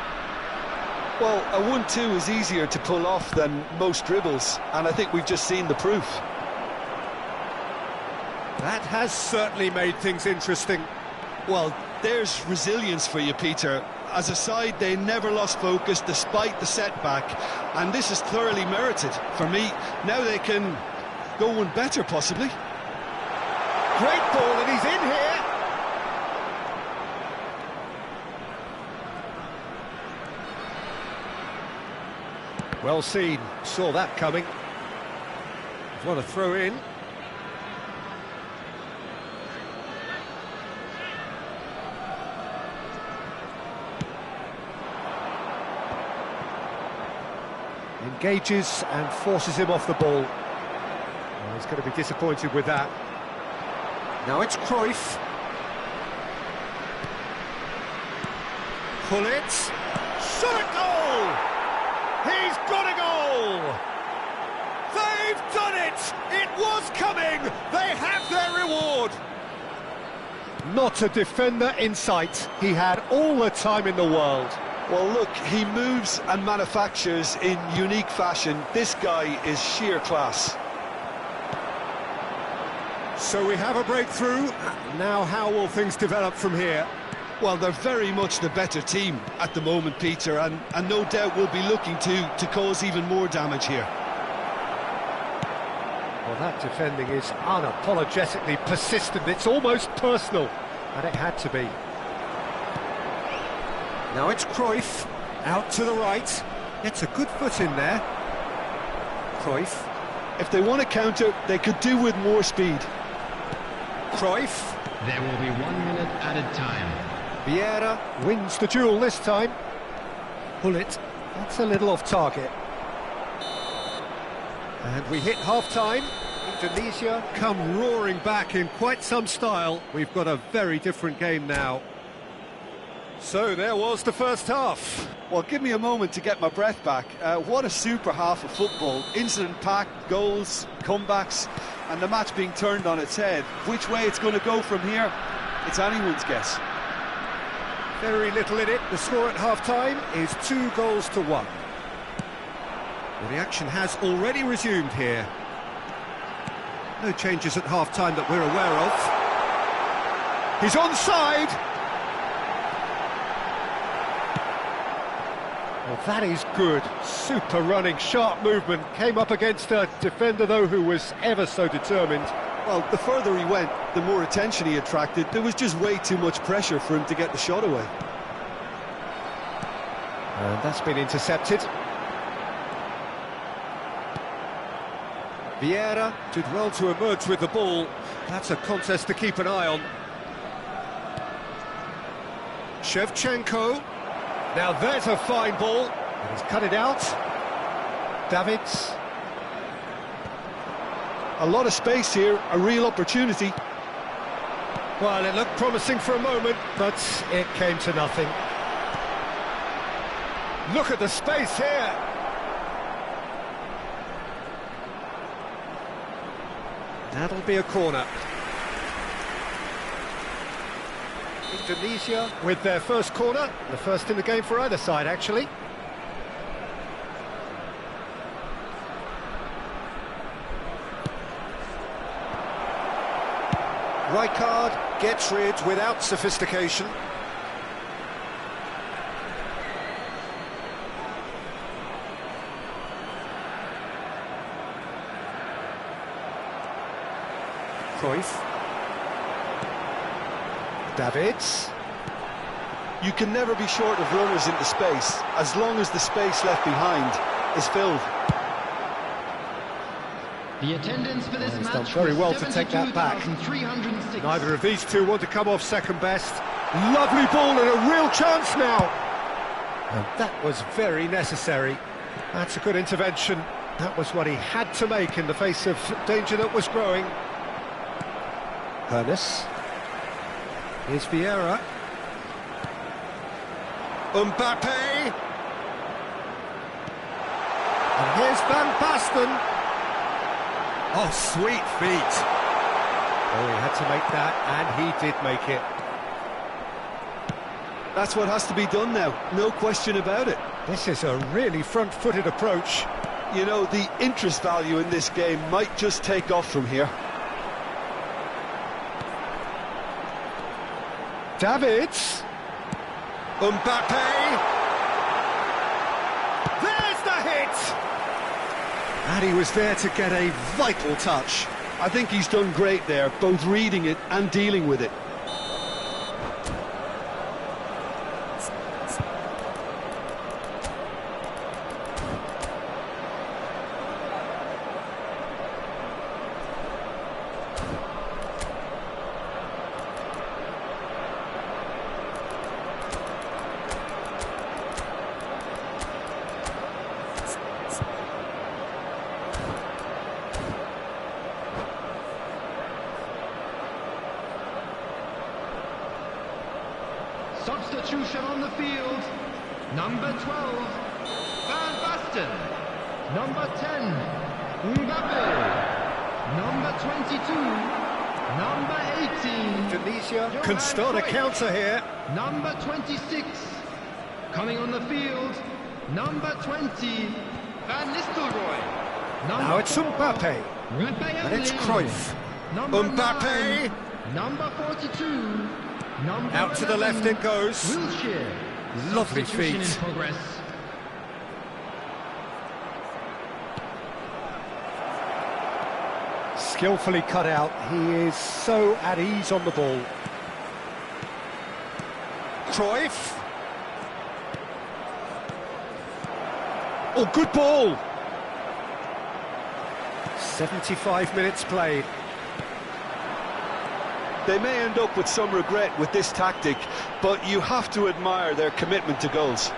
Well, a 1-2 is easier to pull off than most dribbles, and I think we've just seen the proof. That has certainly made things interesting. Well, there's resilience for you, Peter. As a side, they never lost focus despite the setback, and this is thoroughly merited. For me, now they can go one better, possibly. Great ball, and he's in here. Well seen, saw that coming. What a throw in. Engages and forces him off the ball. Well, he's going to be disappointed with that. Now it's Cruyff. Gullit. Shot goal! He's got a goal! They've done it! It was coming! They have their reward! Not a defender in sight. He had all the time in the world. Well, look, he moves and manufactures in unique fashion. This guy is sheer class. So we have a breakthrough. Now how will things develop from here? Well, they're very much the better team at the moment, Peter, and no doubt will be looking to cause even more damage here. Well, that defending is unapologetically persistent. It's almost personal, and it had to be. Now it's Cruyff, out to the right. Gets a good foot in there. Cruyff. If they want to counter, they could do with more speed. Cruyff. There will be 1 minute added time. Vieira wins the duel this time. Bullet, that's a little off target. And we hit half-time. Indonesia come roaring back in quite some style. We've got a very different game now. So there was the first half. Well, give me a moment to get my breath back. What a super half of football. Incident-packed, goals, comebacks, and the match being turned on its head. Which way it's going to go from here, it's anyone's guess. Very little in it. The score at half-time is 2-1. Well, the action has already resumed here. No changes at half-time that we're aware of. He's onside! Well, that is good. Super running, sharp movement. Came up against a defender, though, who was ever so determined. Well, the further he went, the more attention he attracted. There was just way too much pressure for him to get the shot away. And that's been intercepted. Vieira did well to emerge with the ball. That's a contest to keep an eye on. Shevchenko. Now there's a fine ball. And he's cut it out. Davids. A lot of space here, a real opportunity. Well, it looked promising for a moment, but it came to nothing. Look at the space here. That'll be a corner. Indonesia with their first corner, the first in the game for either side, actually. Rijkaard gets rid without sophistication. Cruyff. Davids. You can never be short of runners into space, as long as the space left behind is filled. The attendance for this match done very well to take that back. 72,306. Neither of these two want to come off second best. Lovely ball and a real chance now. And that was very necessary. That's a good intervention. That was what he had to make in the face of danger that was growing. Hernes. Here's Vieira. Mbappe. And here's Van Basten. Oh, sweet feet. Oh, he had to make that, and he did make it. That's what has to be done now, no question about it. This is a really front-footed approach. You know, the interest value in this game might just take off from here. Davids. Mbappe. There's the hit! And he was there to get a vital touch. I think he's done great there, both reading it and dealing with it. Substitution on the field. Number 12, Van Basten. Number 10, Mbappe. Number 22, Number 18. Tunisia can start a counter here. Number 26. Coming on the field, number 20. Van Nistelrooy. Now it's Mbappe. And it's Cruyff. Mbappe. Number 42. Out to the left it goes. Wilshere. Lovely feet. In progress. Skillfully cut out. He is so at ease on the ball. Cruyff. Oh, good ball. 75 minutes played. They may end up with some regret with this tactic, but you have to admire their commitment to goals.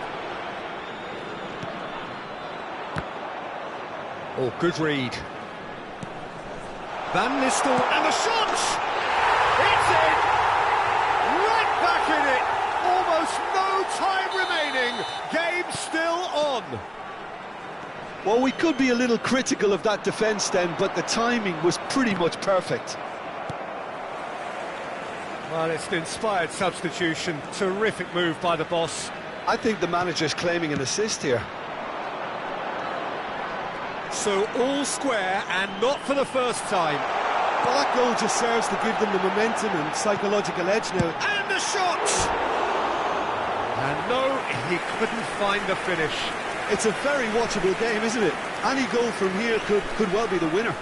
Oh, good read. Van Nistel, and the shot! It's in! Right back in it! Almost no time remaining. Game still on. Well, we could be a little critical of that defence then, but the timing was pretty much perfect. Well, it's an inspired substitution. Terrific move by the boss. I think the manager's claiming an assist here. So all square, and not for the first time. Well, that goal just serves to give them the momentum and psychological edge now. And the shot! And no, he couldn't find the finish. It's a very watchable game, isn't it? Any goal from here could well be the winner.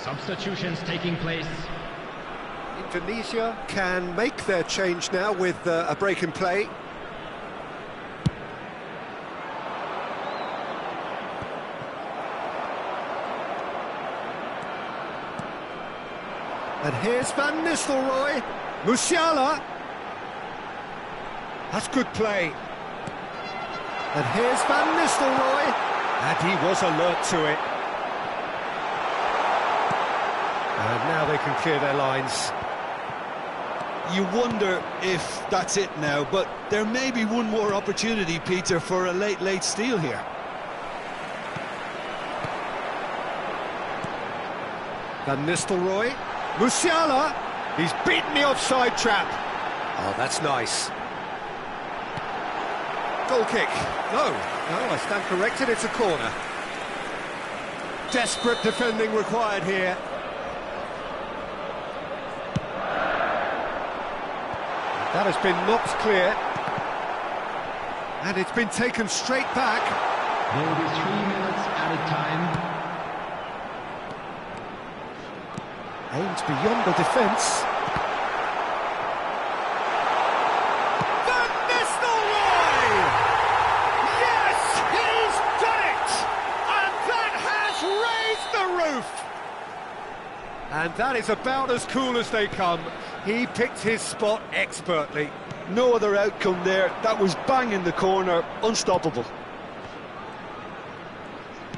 Substitutions taking place. Indonesia can make their change now with a break in play. And here's Van Nistelrooy. Musiala. That's good play. And here's Van Nistelrooy. And he was alert to it. And now they can clear their lines. You wonder if that's it now, but there may be one more opportunity, Peter, for a late steal here. Van Nistelrooy. Musiala. He's beaten the offside trap. Oh, that's nice. Goal kick. No, I stand corrected, it's a corner. Desperate defending required here. That has been knocked clear. And it's been taken straight back. There will be 3 minutes added time. Aimed beyond the defence. Van Nistelrooy! Yes, he's done it! And that has raised the roof! And that is about as cool as they come. He picked his spot expertly. No other outcome there. That was bang in the corner, unstoppable.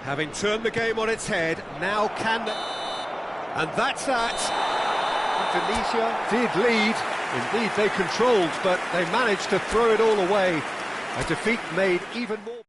Having turned the game on its head, now can... And that's that. Indonesia did lead. Indeed, they controlled, but they managed to throw it all away. A defeat made even more...